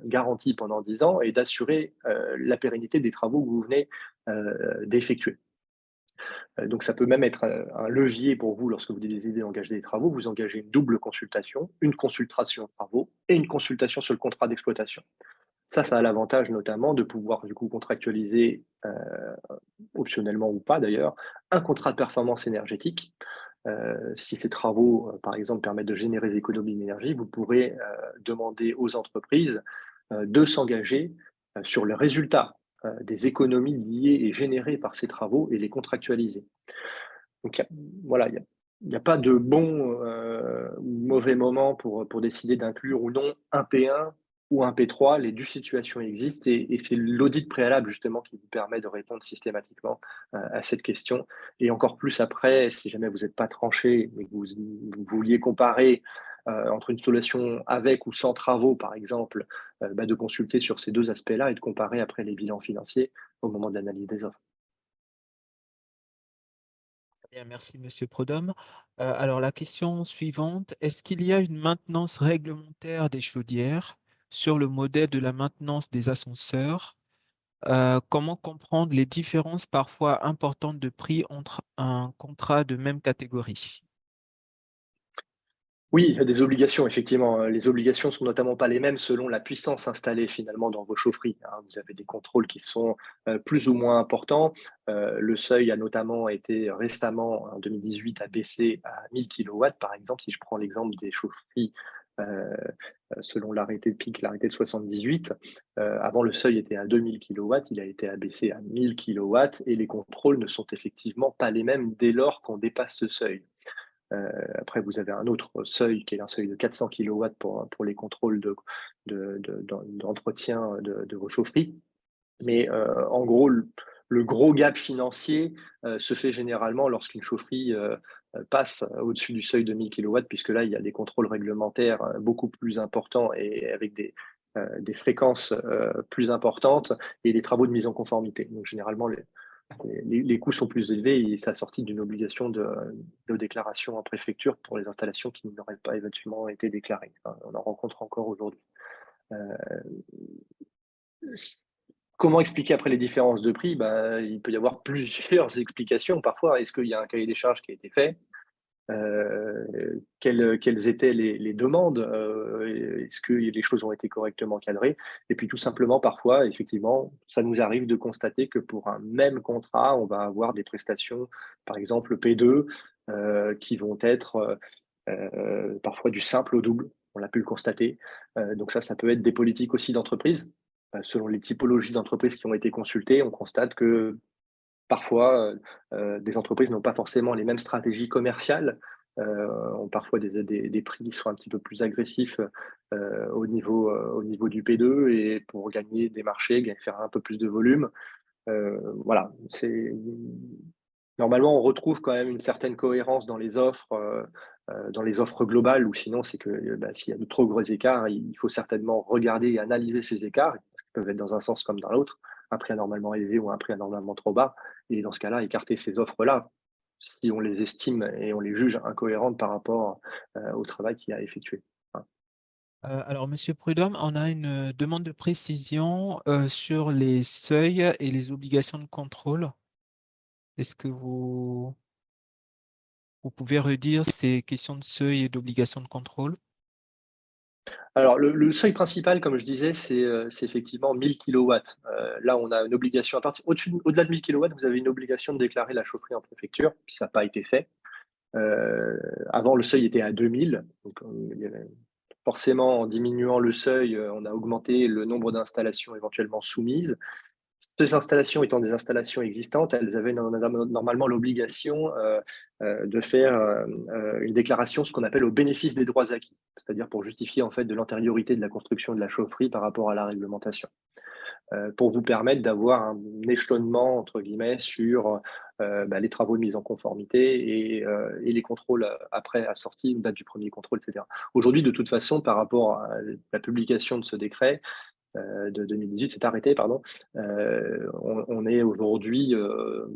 garanti pendant 10 ans et d'assurer la pérennité des travaux que vous venez d'effectuer. Donc ça peut même être un levier pour vous lorsque vous décidez d'engager des travaux. Vous engagez une double consultation, une consultation travaux et une consultation sur le contrat d'exploitation. Ça a l'avantage notamment de pouvoir du coup contractualiser, optionnellement ou pas d'ailleurs, un contrat de performance énergétique. Si ces travaux, par exemple, permettent de générer des économies d'énergie, vous pourrez demander aux entreprises de s'engager sur le résultat des économies liées et générées par ces travaux et les contractualiser. Donc, voilà, il y a pas de bon ou mauvais moment pour décider d'inclure ou non un P1 ou un P3. Les 2 situations existent et c'est l'audit préalable justement qui vous permet de répondre systématiquement à cette question et encore plus après, si jamais vous n'êtes pas tranché, mais que vous vouliez comparer entre une solution avec ou sans travaux, par exemple, de consulter sur ces 2 aspects-là et de comparer après les bilans financiers au moment de l'analyse des offres. Bien, merci Monsieur Prodhomme. Alors la question suivante, est-ce qu'il y a une maintenance réglementaire des chaudières sur le modèle de la maintenance des ascenseurs? Comment comprendre les différences parfois importantes de prix entre un contrat de même catégorie? Oui, il y a des obligations, effectivement. Les obligations sont notamment pas les mêmes selon la puissance installée finalement dans vos chaufferies, hein. Vous avez des contrôles qui sont plus ou moins importants. Le seuil a notamment été récemment, en 2018, abaissé à 1000 kilowatts, par exemple, si je prends l'exemple des chaufferies selon l'arrêté de PIC, l'arrêté de 78. Avant, le seuil était à 2000 kilowatts, il a été abaissé à 1000 kilowatts et les contrôles ne sont effectivement pas les mêmes dès lors qu'on dépasse ce seuil. Après, vous avez un autre seuil qui est un seuil de 400 kilowatts pour les contrôles d'entretien de vos chaufferies. Mais en gros, le gros gap financier se fait généralement lorsqu'une chaufferie passe au-dessus du seuil de 1000 kilowatts, puisque là, il y a des contrôles réglementaires beaucoup plus importants et avec des fréquences plus importantes et des travaux de mise en conformité. Donc généralement, les coûts sont plus élevés et ça sortit d'une obligation de déclaration en préfecture pour les installations qui n'auraient pas éventuellement été déclarées. Enfin, on en rencontre encore aujourd'hui. Comment expliquer après les différences de prix? Bah, il peut y avoir plusieurs explications parfois. Est-ce qu'il y a un cahier des charges qui a été fait? Quelles étaient les demandes? Est-ce que les choses ont été correctement cadrées? Et puis tout simplement, parfois, effectivement, ça nous arrive de constater que pour un même contrat, on va avoir des prestations, par exemple P2, qui vont être parfois du simple au double. On l'a pu le constater. Donc ça peut être des politiques aussi d'entreprise. Selon les typologies d'entreprises qui ont été consultées, on constate que parfois, des entreprises n'ont pas forcément les mêmes stratégies commerciales, ont parfois des prix qui sont un petit peu plus agressifs, au niveau du P2 et pour gagner des marchés, faire un peu plus de volume. Voilà, normalement, on retrouve quand même une certaine cohérence dans les offres globales ou sinon c'est que, s'il y a de trop gros écarts, il faut certainement regarder et analyser ces écarts, parce qu'ils peuvent être dans un sens comme dans l'autre, un prix anormalement élevé ou un prix anormalement trop bas et dans ce cas-là, écarter ces offres-là, si on les estime et on les juge incohérentes par rapport, au travail qu'il y a effectué. Voilà. Alors Monsieur Prudhomme, on a une demande de précision sur les seuils et les obligations de contrôle. Est-ce que vous pouvez redire ces questions de seuil et d'obligations de contrôle? Alors le seuil principal, comme je disais, c'est effectivement 1000 kilowatts. Là, on a une obligation à partir au-delà de 1000 kilowatts, vous avez une obligation de déclarer la chaufferie en préfecture, puis ça n'a pas été fait. Avant, le seuil était à 2000, donc il y avait forcément, en diminuant le seuil, on a augmenté le nombre d'installations éventuellement soumises. Ces installations étant des installations existantes, elles avaient normalement l'obligation de faire une déclaration, ce qu'on appelle au bénéfice des droits acquis, c'est-à-dire pour justifier en fait de l'antériorité de la construction de la chaufferie par rapport à la réglementation, pour vous permettre d'avoir un échelonnement entre guillemets sur les travaux de mise en conformité et les contrôles après assortis, une date du premier contrôle, etc. Aujourd'hui, de toute façon, par rapport à la publication de ce décret, de 2018, c'est arrêté, pardon. On est aujourd'hui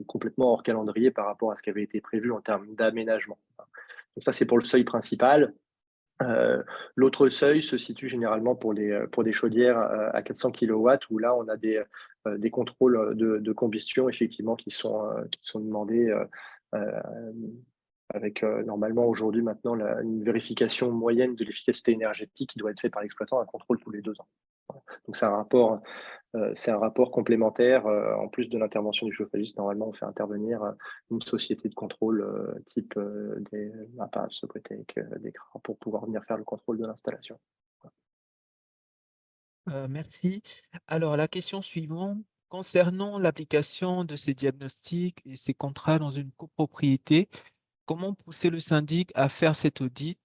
complètement hors calendrier par rapport à ce qui avait été prévu en termes d'aménagement. Donc ça, c'est pour le seuil principal. L'autre seuil se situe généralement pour des chaudières à 400 kilowatts, où là, on a des contrôles de combustion, effectivement, qui sont demandés avec normalement aujourd'hui maintenant une vérification moyenne de l'efficacité énergétique qui doit être faite par l'exploitant, un contrôle tous les 2 ans. Donc c'est un rapport complémentaire. En plus de l'intervention du chauffagiste, normalement, on fait intervenir une société de contrôle type des APAV, Socotec, DECRA, pour pouvoir venir faire le contrôle de l'installation. Merci. Alors, la question suivante, concernant l'application de ces diagnostics et ces contrats dans une copropriété, comment pousser le syndic à faire cet audit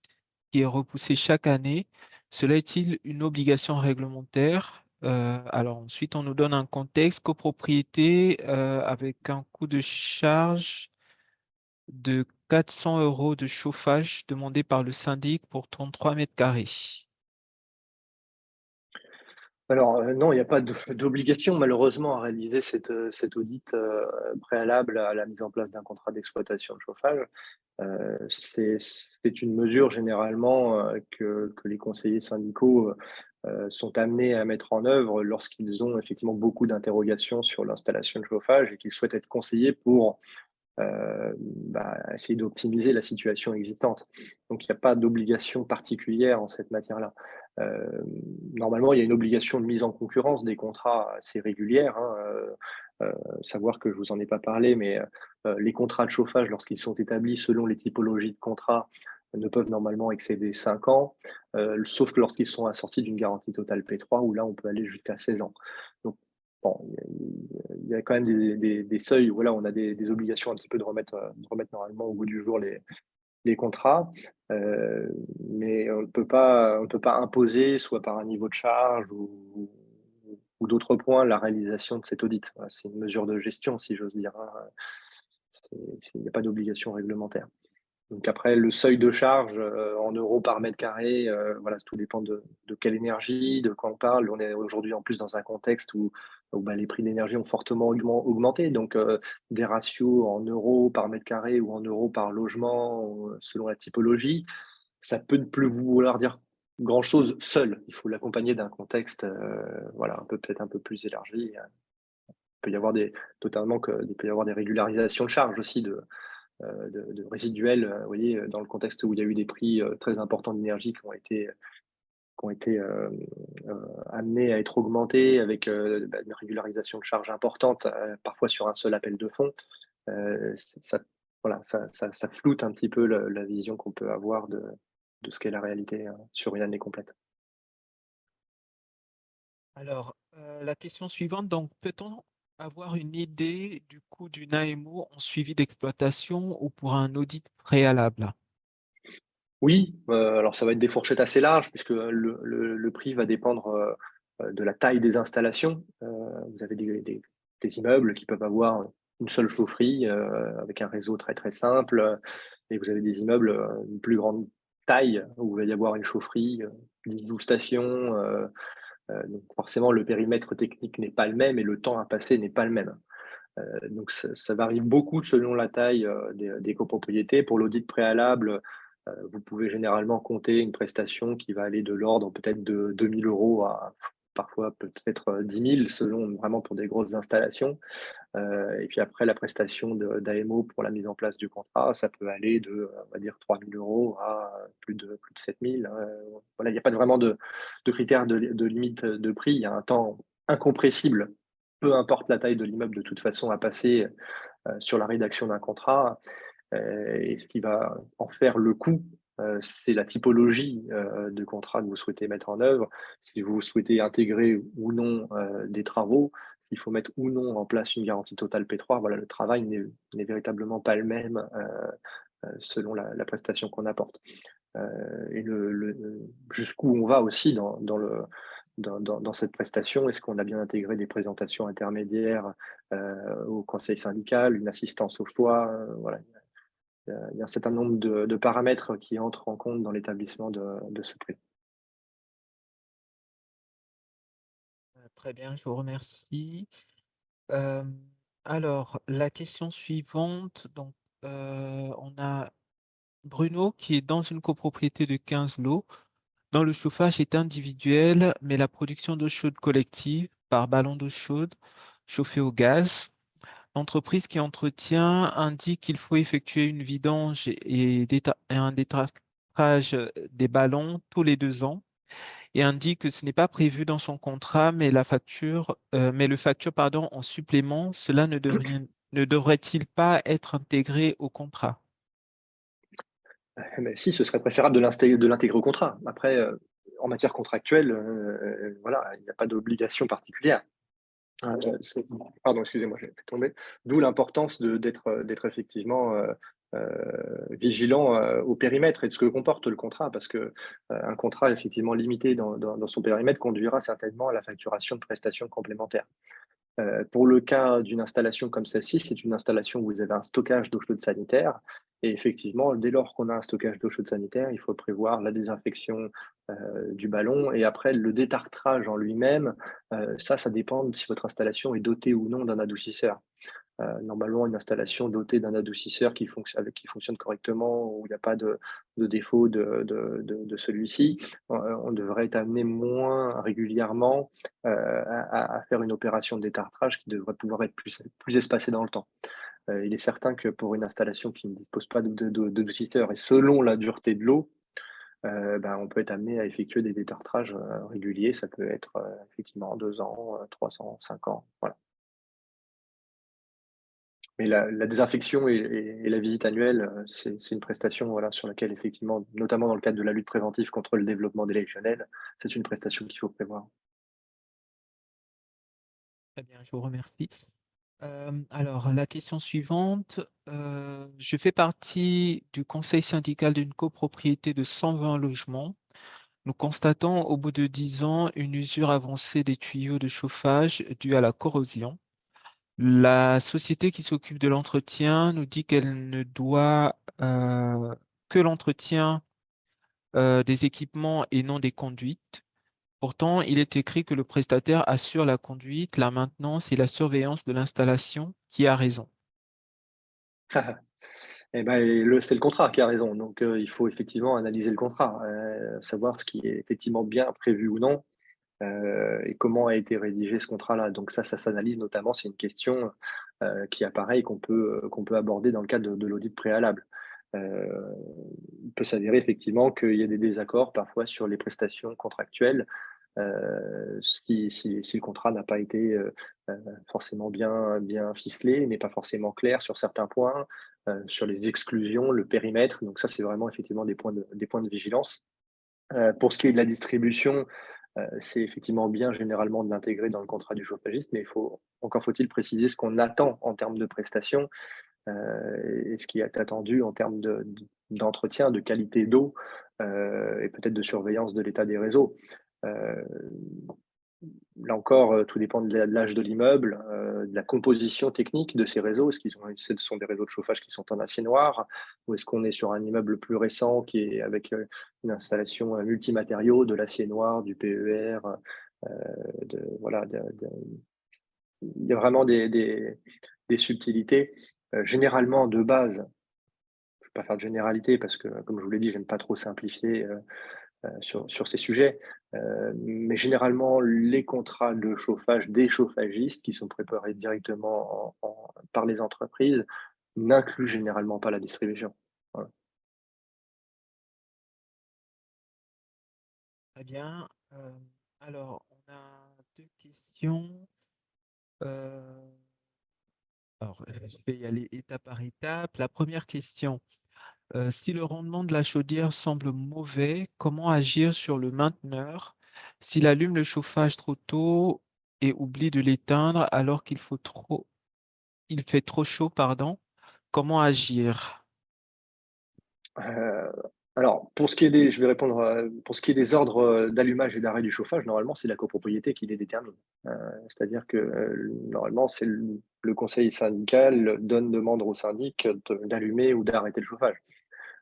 qui est repoussé chaque année? Cela est-il une obligation réglementaire? Alors ensuite, on nous donne un contexte copropriété avec un coût de charge de 400 € de chauffage demandé par le syndic pour 33 mètres carrés. Alors, non, il n'y a pas d'obligation malheureusement à réaliser cet audit préalable à la mise en place d'un contrat d'exploitation de chauffage. C'est une mesure généralement que les conseillers syndicaux sont amenés à mettre en œuvre lorsqu'ils ont effectivement beaucoup d'interrogations sur l'installation de chauffage et qu'ils souhaitent être conseillés pour essayer d'optimiser la situation existante. Donc, il n'y a pas d'obligation particulière en cette matière-là. Normalement, il y a une obligation de mise en concurrence des contrats assez régulière. Savoir que je vous en ai pas parlé, mais les contrats de chauffage, lorsqu'ils sont établis selon les typologies de contrats, ne peuvent normalement excéder 5 ans, sauf que lorsqu'ils sont assortis d'une garantie totale P3, où là, on peut aller jusqu'à 16 ans. Donc, bon, il y a quand même des seuils où voilà, on a des obligations un petit peu de remettre normalement au goût du jour les contrats, mais on ne peut pas imposer, soit par un niveau de charge ou d'autres points, la réalisation de cet audit. Voilà, c'est une mesure de gestion, si j'ose dire, hein. Il n'y a pas d'obligation réglementaire. Donc après, le seuil de charge en euros par mètre carré, voilà, tout dépend de quelle énergie, de quoi on parle. On est aujourd'hui en plus dans un contexte où les prix de l'énergie ont fortement augmenté. Donc des ratios en euros par mètre carré ou en euros par logement, selon la typologie, ça peut ne plus vouloir dire grand-chose seul. Il faut l'accompagner d'un contexte voilà, peut-être un peu plus élargi. Il peut y avoir il peut y avoir des régularisations de charges aussi de résiduels, vous voyez, dans le contexte où il y a eu des prix très importants d'énergie qui ont été amenés à être augmentés avec une régularisation de charges importante, parfois sur un seul appel de fonds. Ça, voilà, ça floute un petit peu la vision qu'on peut avoir de ce qu'est la réalité sur une année complète. Alors, la question suivante, donc, peut-on avoir une idée du coût d'une AMO en suivi d'exploitation ou pour un audit préalable? Oui, alors ça va être des fourchettes assez larges puisque le prix va dépendre de la taille des installations. Vous avez des immeubles qui peuvent avoir une seule chaufferie avec un réseau très très simple, et vous avez des immeubles d'une plus grande taille où il va y avoir une chaufferie, 10-12 stations. Donc forcément, le périmètre technique n'est pas le même et le temps à passer n'est pas le même. Donc ça varie beaucoup selon la taille des copropriétés. Pour l'audit préalable, vous pouvez généralement compter une prestation qui va aller de l'ordre peut-être de 2 000 € à parfois peut-être 10 000 selon vraiment pour des grosses installations. Et puis après, la prestation d'AMO pour la mise en place du contrat, ça peut aller de, on va dire, 3 000 € à plus de 7 000. Voilà, il n'y a pas vraiment de critères de limite de prix. Il y a un temps incompressible, peu importe la taille de l'immeuble, de toute façon, à passer sur la rédaction d'un contrat. Et ce qui va en faire le coût, c'est la typologie de contrat que vous souhaitez mettre en œuvre. Si vous souhaitez intégrer ou non des travaux, s'il faut mettre ou non en place une garantie totale P3, voilà, le travail n'est véritablement pas le même selon la prestation qu'on apporte. Et jusqu'où on va aussi dans cette prestation. Est-ce qu'on a bien intégré des présentations intermédiaires au conseil syndical, une assistance au choix, voilà. Il y a un certain nombre de paramètres qui entrent en compte dans l'établissement de ce prix. Très bien, je vous remercie. Alors, la question suivante, donc, on a Bruno qui est dans une copropriété de 15 lots, dont le chauffage est individuel, mais la production d'eau chaude collective par ballon d'eau chaude chauffée au gaz. L'entreprise qui entretient indique qu'il faut effectuer une vidange et un détartrage des ballons tous les 2 ans. et indique que ce n'est pas prévu dans son contrat, mais le facture pardon, en supplément. Cela ne devrait-il pas être intégré au contrat? Mais si, ce serait préférable de l'intégrer au contrat. Après, en matière contractuelle, voilà, il n'y a pas d'obligation particulière. Pardon, excusez-moi, j'ai fait tomber. D'où l'importance d'être effectivement vigilant au périmètre et de ce que comporte le contrat, parce que un contrat effectivement limité dans son périmètre conduira certainement à la facturation de prestations complémentaires. Pour le cas d'une installation comme celle-ci, c'est une installation où vous avez un stockage d'eau chaude sanitaire. Et effectivement, dès lors qu'on a un stockage d'eau chaude sanitaire, il faut prévoir la désinfection du ballon et après le détartrage en lui-même. Ça dépend de si votre installation est dotée ou non d'un adoucisseur. Normalement, une installation dotée d'un adoucisseur qui fonctionne correctement, où il n'y a pas de défaut de celui-ci, on devrait être amené moins régulièrement à faire une opération de détartrage qui devrait pouvoir être plus espacée dans le temps. Il est certain que pour une installation qui ne dispose pas d'adoucisseur et selon la dureté de l'eau, on peut être amené à effectuer des détartrages réguliers. Ça peut être effectivement 2 ans, 3 ans, 5 ans. Voilà. Mais la désinfection et la visite annuelle, c'est une prestation, voilà, sur laquelle effectivement, notamment dans le cadre de la lutte préventive contre le développement des légionnelles, c'est une prestation qu'il faut prévoir. Très bien, je vous remercie. Alors, la question suivante. Je fais partie du conseil syndical d'une copropriété de 120 logements. Nous constatons au bout de 10 ans une usure avancée des tuyaux de chauffage due à la corrosion. La société qui s'occupe de l'entretien nous dit qu'elle ne doit que l'entretien des équipements et non des conduites. Pourtant, il est écrit que le prestataire assure la conduite, la maintenance et la surveillance de l'installation. Qui a raison? Et c'est le contrat qui a raison. Donc, il faut effectivement analyser le contrat, savoir ce qui est effectivement bien prévu ou non, et comment a été rédigé ce contrat-là. Donc ça s'analyse notamment, c'est une question qui apparaît et qu'on peut aborder dans le cadre de l'audit préalable. Il peut s'avérer effectivement qu'il y a des désaccords parfois sur les prestations contractuelles, si le contrat n'a pas été forcément bien ficelé, n'est pas forcément clair sur certains points, sur les exclusions, le périmètre. Donc ça, c'est vraiment effectivement des points de vigilance. Pour ce qui est de la distribution, c'est effectivement bien généralement de l'intégrer dans le contrat du chauffagiste, mais encore faut-il préciser ce qu'on attend en termes de prestations et ce qui est attendu en termes d'entretien, de qualité d'eau et peut-être de surveillance de l'état des réseaux. Euh, Là encore, tout dépend de l'âge de l'immeuble, de la composition technique de ces réseaux. Ce sont des réseaux de chauffage qui sont en acier noir, ou est-ce qu'on est sur un immeuble plus récent qui est avec une installation multimatériaux, de l'acier noir, du PER, voilà, il y a vraiment des subtilités. Généralement, de base, je ne vais pas faire de généralité parce que, comme je vous l'ai dit, j'aime pas trop simplifier sur ces sujets. Mais généralement, les contrats de chauffage des chauffagistes qui sont préparés directement par les entreprises n'incluent généralement pas la distribution. Voilà. Très bien. Alors, on a deux questions. Euh, alors, je vais y aller étape par étape. La première question, si le rendement de la chaudière semble mauvais, comment agir sur le mainteneur s'il allume le chauffage trop tôt et oublie de l'éteindre alors il fait trop chaud, pardon, comment agir? Euh, alors, je vais répondre, pour ce qui est des ordres d'allumage et d'arrêt du chauffage, normalement, c'est la copropriété qui les détermine. C'est-à-dire que normalement, c'est le conseil syndical demande au syndic d'allumer ou d'arrêter le chauffage.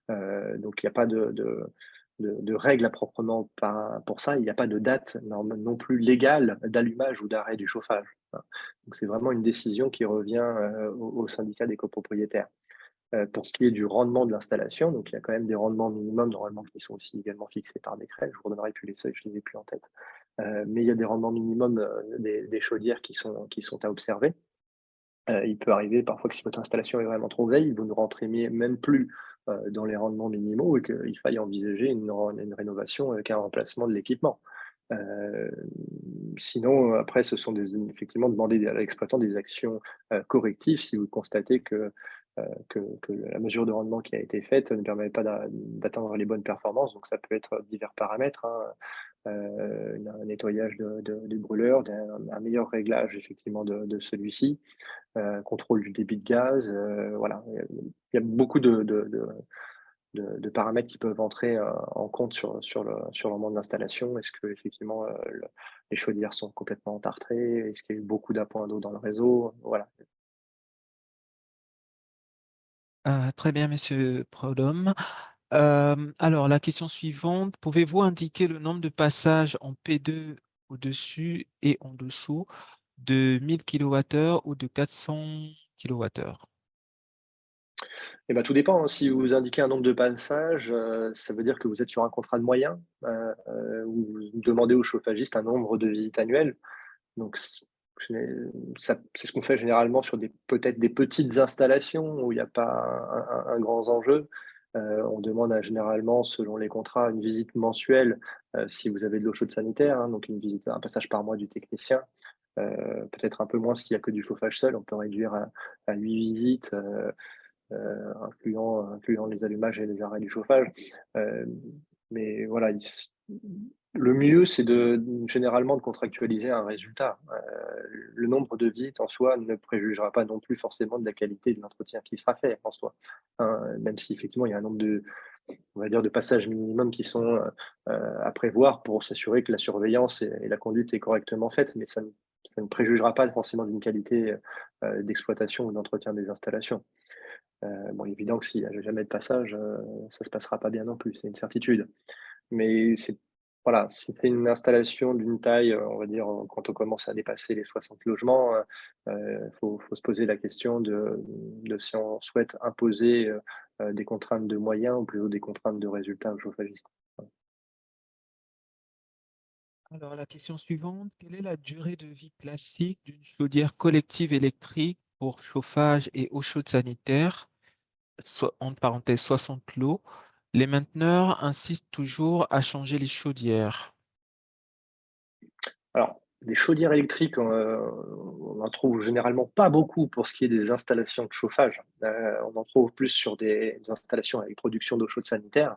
Donc, il n'y a pas de règles à proprement pour ça. Il n'y a pas de date non plus légale d'allumage ou d'arrêt du chauffage. Donc, c'est vraiment une décision qui revient au syndicat des copropriétaires. Pour ce qui est du rendement de l'installation, donc il y a quand même des rendements minimums normalement qui sont aussi également fixés par décret. Je vous redonnerai plus les seuils, je ne les ai plus en tête. Mais il y a des rendements minimums des chaudières qui sont à observer. Il peut arriver parfois que si votre installation est vraiment trop vieille, vous ne rentrez même plus dans les rendements minimaux et qu'il faille envisager une rénovation avec un remplacement de l'équipement. Sinon, après, ce sont effectivement demander à l'exploitant des actions correctives si vous constatez que la mesure de rendement qui a été faite ne permet pas d'atteindre les bonnes performances. Donc, ça peut être divers paramètres, hein, un nettoyage du brûleur, un meilleur réglage effectivement de celui-ci, contrôle du débit de gaz. Voilà, il y a beaucoup de paramètres qui peuvent entrer en compte sur le moment de l'installation. Est-ce que effectivement les chaudières sont complètement entartrées? Est-ce qu'il y a eu beaucoup d'appoints d'eau dans le réseau? Voilà. Très bien, Monsieur Prodhomme. Alors, la question suivante, pouvez-vous indiquer le nombre de passages en P2 au-dessus et en dessous de 1000 kWh ou de 400 kWh? Eh ben, tout dépend, hein. Si vous indiquez un nombre de passages, ça veut dire que vous êtes sur un contrat de moyens, où vous demandez au chauffagiste un nombre de visites annuelles. Donc c'est ce qu'on fait généralement sur peut-être des petites installations où il n'y a pas un grand enjeu. On demande généralement, selon les contrats, une visite mensuelle, si vous avez de l'eau chaude sanitaire, hein, donc un passage par mois du technicien. Peut-être un peu moins s'il n'y a que du chauffage seul, on peut réduire à 8 visites, incluant les allumages et les arrêts du chauffage. Mais voilà, le mieux, c'est généralement de contractualiser un résultat. Le nombre de visites en soi ne préjugera pas non plus forcément de la qualité de l'entretien qui sera fait en soi, hein, même si effectivement il y a un nombre on va dire, de passages minimums qui sont à prévoir pour s'assurer que la surveillance et la conduite est correctement faite, mais ça ne préjugera pas forcément d'une qualité d'exploitation ou d'entretien des installations. Bon, évident que s'il n'y a jamais de passage, ça ne se passera pas bien non plus, c'est une certitude. Mais voilà, si c'est une installation d'une taille, on va dire, quand on commence à dépasser les 60 logements, faut se poser la question de si on souhaite imposer des contraintes de moyens ou plutôt des contraintes de résultats aux chauffagistes. Alors, la question suivante, quelle est la durée de vie classique d'une chaudière collective électrique pour chauffage et eau chaude sanitaire, entre parenthèses 60 lots? Les mainteneurs insistent toujours à changer les chaudières. Alors, les chaudières électriques, on n'en trouve généralement pas beaucoup pour ce qui est des installations de chauffage. On en trouve plus sur des installations avec production d'eau chaude sanitaire.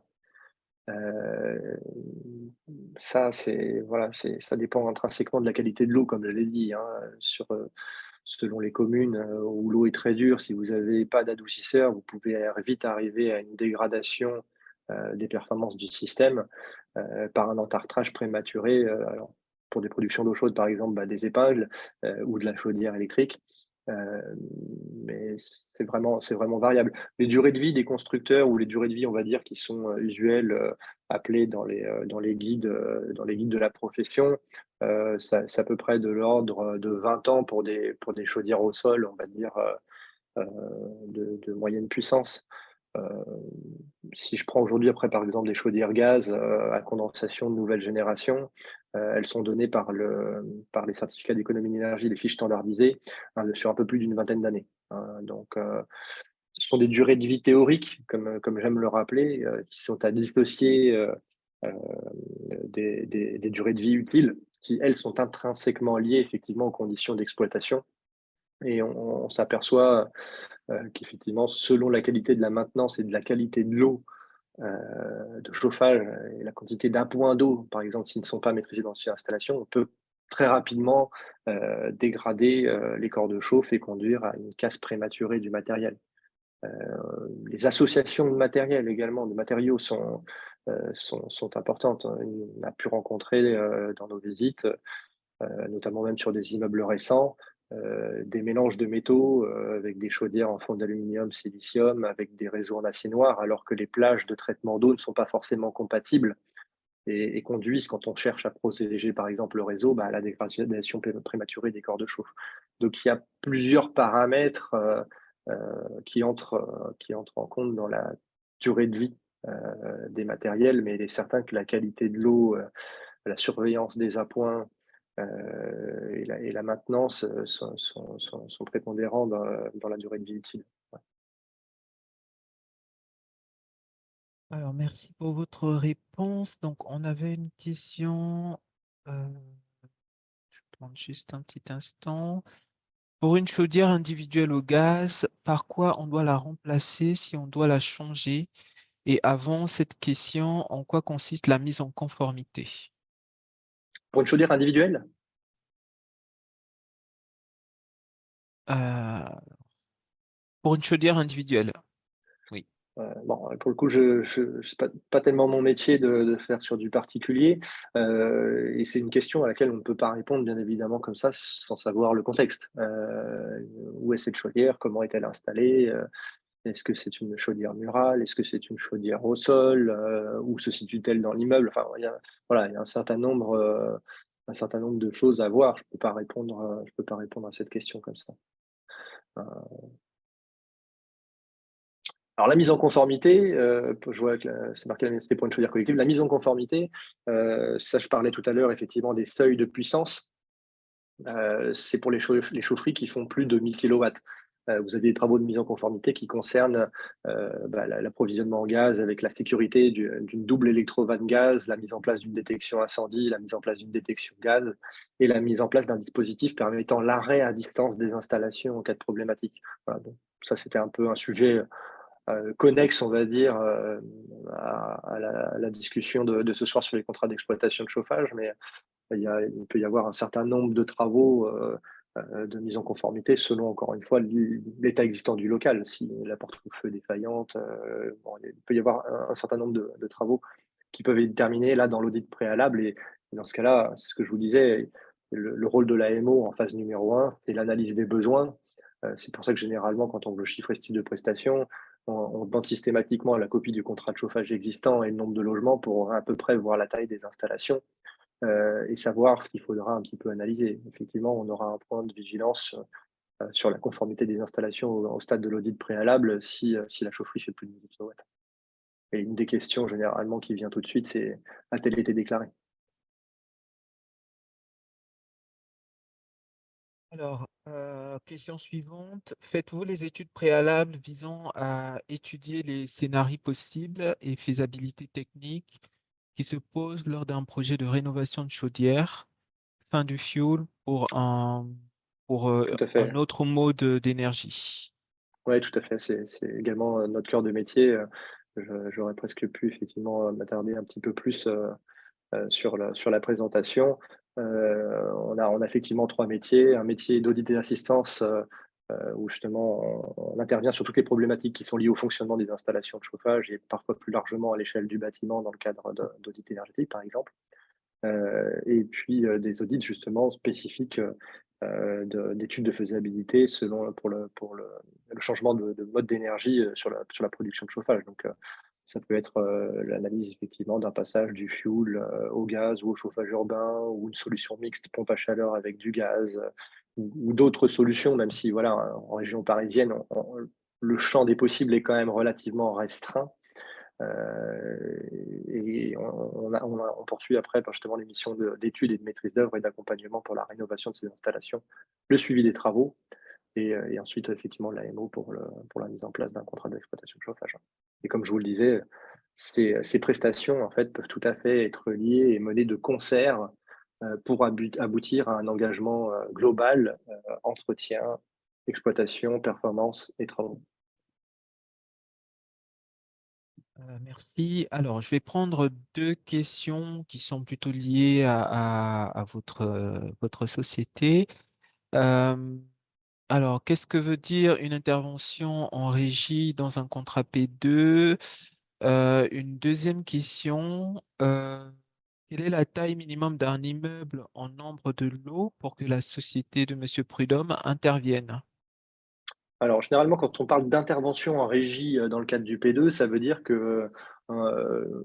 Ça, voilà, ça dépend intrinsèquement de la qualité de l'eau, comme je l'ai dit, hein, selon les communes où l'eau est très dure. Si vous n'avez pas d'adoucisseur, vous pouvez vite arriver à une dégradation des performances du système par un entartrage prématuré. Alors, pour des productions d'eau chaude, par exemple, des épingles ou de la chaudière électrique. Euh, mais c'est vraiment variable. Les durées de vie des constructeurs ou les durées de vie, on va dire, qui sont usuelles, appelées dans les guides de la profession, c'est à peu près de l'ordre de 20 ans pour des chaudières au sol, on va dire, de moyenne puissance. Euh, Si je prends aujourd'hui, après, par exemple, des chaudières gaz à condensation de nouvelle génération, elles sont données par les certificats d'économie d'énergie, les fiches standardisées, hein, sur un peu plus d'une vingtaine d'années, hein. Donc, ce sont des durées de vie théoriques, comme j'aime le rappeler, qui sont à dissocier euh, des durées de vie utiles, qui, elles, sont intrinsèquement liées effectivement aux conditions d'exploitation. Et on s'aperçoit qu'effectivement, selon la qualité de la maintenance et de la qualité de l'eau, de chauffage et la quantité d'appoints d'eau, par exemple, s'ils ne sont pas maîtrisés dans une installation, on peut très rapidement dégrader les corps de chauffe et conduire à une casse prématurée du matériel. Les associations de matériel également, de matériaux sont importantes. On a pu rencontrer dans nos visites, notamment même sur des immeubles récents, des mélanges de métaux avec des chaudières en fond d'aluminium, silicium, avec des réseaux en acier noir, alors que les plages de traitement d'eau ne sont pas forcément compatibles et conduisent, quand on cherche à protéger par exemple le réseau, à la dégradation prématurée des corps de chauffe. Donc il y a plusieurs paramètres qui entrent en compte dans la durée de vie des matériels, mais il est certain que la qualité de l'eau, la surveillance des appoints et la maintenance sont prépondérants dans la durée de vie utile. Ouais. Alors, merci pour votre réponse. Donc, on avait une question Je prends juste un petit instant. Pour une chaudière individuelle au gaz, par quoi on doit la remplacer si on doit la changer? Et avant cette question, en quoi consiste la mise en conformité? Pour une chaudière individuelle? Euh, pour une chaudière individuelle, oui. Bon, pour le coup, c'est pas tellement mon métier de faire sur du particulier, et c'est une question à laquelle on ne peut pas répondre, bien évidemment, comme ça, sans savoir le contexte. Où est cette chaudière? Comment est-elle installée? Est-ce que c'est une chaudière murale? Est-ce que c'est une chaudière au sol? Où se situe-t-elle dans l'immeuble? Enfin, il y a voilà, il y a un certain nombre de choses à voir. Je peux pas répondre à cette question comme ça. Heu Alors la mise en conformité, je vois que c'est marqué la nécessité pour une chaudière collective. La mise en conformité, ça je parlais tout à l'heure effectivement des seuils de puissance. C'est pour les chaufferies qui font plus de 1000 kilowatts. Vous avez des travaux de mise en conformité qui concernent, l'approvisionnement en gaz avec la sécurité d'une double électrovanne gaz, la mise en place d'une détection incendie, la mise en place d'une détection gaz et la mise en place d'un dispositif permettant l'arrêt à distance des installations en cas de problématique. Voilà, donc ça, c'était un peu un sujet connexe, on va dire, à la discussion de ce soir sur les contrats d'exploitation de chauffage, mais il peut y avoir un certain nombre de travaux de mise en conformité selon, encore une fois, l'état existant du local. Si la porte feu est défaillante, bon, il peut y avoir un certain nombre de travaux qui peuvent être déterminés là dans l'audit préalable. Et dans ce cas-là, c'est ce que je vous disais, le rôle de l'AMO en phase numéro un, c'est l'analyse des besoins. C'est pour ça que généralement, quand on veut chiffrer ce type de prestation, on demande systématiquement la copie du contrat de chauffage existant et le nombre de logements pour à peu près voir la taille des installations et savoir ce qu'il faudra un petit peu analyser. Effectivement, on aura un point de vigilance sur la conformité des installations au stade de l'audit préalable si la chaufferie fait plus de 10 kW. Et une des questions généralement qui vient tout de suite, c'est: a-t-elle été déclarée? Alors, question suivante. Faites-vous les études préalables visant à étudier les scénarios possibles et faisabilité technique qui se posent lors d'un projet de rénovation de chaudière, fin du fioul pour Tout à un fait. autre mode d'énergie? Ouais, tout à fait. C'est également notre cœur de métier. J'aurais presque pu effectivement m'attarder un petit peu plus sur la présentation. On a effectivement 3 métiers. Un métier d'audit et d'assistance, où justement on intervient sur toutes les problématiques qui sont liées au fonctionnement des installations de chauffage et parfois plus largement à l'échelle du bâtiment dans le cadre d'audit énergétique, par exemple. Et puis, des audits justement spécifiques, d'études de faisabilité selon le changement de mode d'énergie, sur la production de chauffage. Donc, ça peut être, l'analyse effectivement d'un passage du fioul, au gaz ou au chauffage urbain ou une solution mixte pompe à chaleur avec du gaz, ou d'autres solutions, même si voilà, en région parisienne, le champ des possibles est quand même relativement restreint. Et on poursuit après par justement les missions d'études et de maîtrise d'œuvre et d'accompagnement pour la rénovation de ces installations, le suivi des travaux et ensuite effectivement l'AMO pour la mise en place d'un contrat d'exploitation de chauffage. Et comme je vous le disais, ces prestations en fait peuvent tout à fait être liées et menées de concert, pour aboutir à un engagement, global, entretien, exploitation, performance et travaux. Merci. Alors, je vais prendre deux questions qui sont plutôt liées à votre société. Euh, alors, qu'est-ce que veut dire une intervention en régie dans un contrat P2? Une deuxième question, quelle est la taille minimum d'un immeuble en nombre de lots pour que la société de Monsieur Prudhomme intervienne? Alors, généralement, quand on parle d'intervention en régie, dans le cadre du P2, ça veut dire que,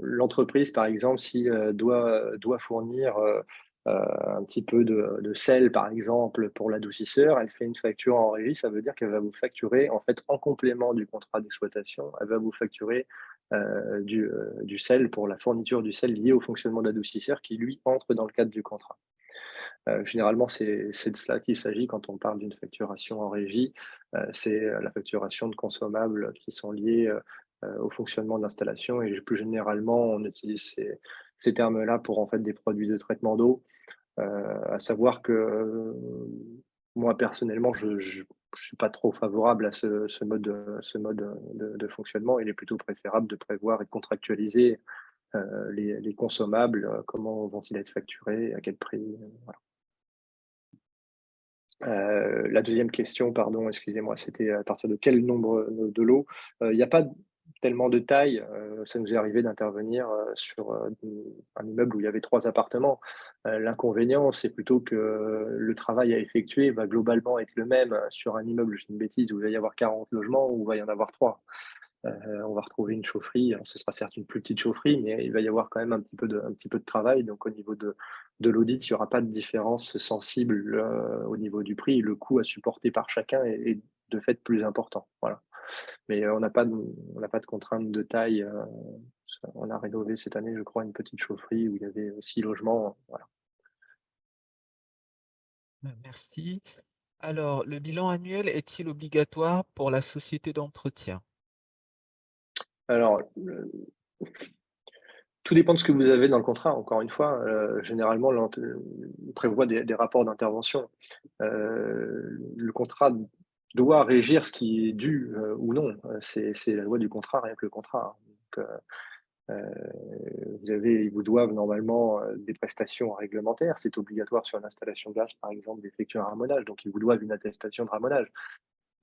l'entreprise, par exemple, si, doit fournir, un petit peu de sel, par exemple, pour l'adoucisseur, elle fait une facture en régie, ça veut dire qu'elle va vous facturer, en fait, en complément du contrat d'exploitation, elle va vous facturer, du sel pour la fourniture du sel lié au fonctionnement d'adoucisseur qui, lui, entre dans le cadre du contrat. Généralement, c'est de cela qu'il s'agit quand on parle d'une facturation en régie. C'est, la facturation de consommables qui sont liés, au fonctionnement de l'installation et plus généralement, on utilise ces termes-là pour, en fait, des produits de traitement d'eau. À savoir que moi, personnellement, je ne suis pas trop favorable à ce mode, de fonctionnement. Il est plutôt préférable de prévoir et de contractualiser les consommables, comment vont-ils être facturés, à quel prix, voilà. La deuxième question, pardon, excusez-moi, c'était à partir de quel nombre de lots? Il n'y a pas tellement de taille, ça nous est arrivé d'intervenir, sur, un immeuble où il y avait 3 appartements. L'inconvénient, c'est plutôt que le travail à effectuer va globalement être le même, sur un immeuble, je dis une bêtise, où il va y avoir 40 logements, où il va y en avoir 3. On va retrouver une chaufferie, alors ce sera certes une plus petite chaufferie, mais il va y avoir quand même un petit peu de travail. Donc au niveau de l'audit, il n'y aura pas de différence sensible, au niveau du prix. Le coût à supporter par chacun est de fait plus important, voilà. Mais on n'a pas de contrainte de taille, on a rénové cette année, je crois, une petite chaufferie où il y avait 6 logements, voilà. Merci. Alors, le bilan annuel est-il obligatoire pour la société d'entretien? Alors, tout dépend de ce que vous avez dans le contrat. Encore une fois, généralement, on prévoit des rapports d'intervention. Le contrat doit régir ce qui est dû, ou non. C'est la loi du contrat, rien que le contrat, hein. Donc, ils vous doivent normalement, des prestations réglementaires. C'est obligatoire sur l'installation de gaz, par exemple, d'effectuer un ramonage, donc ils vous doivent une attestation de ramonage.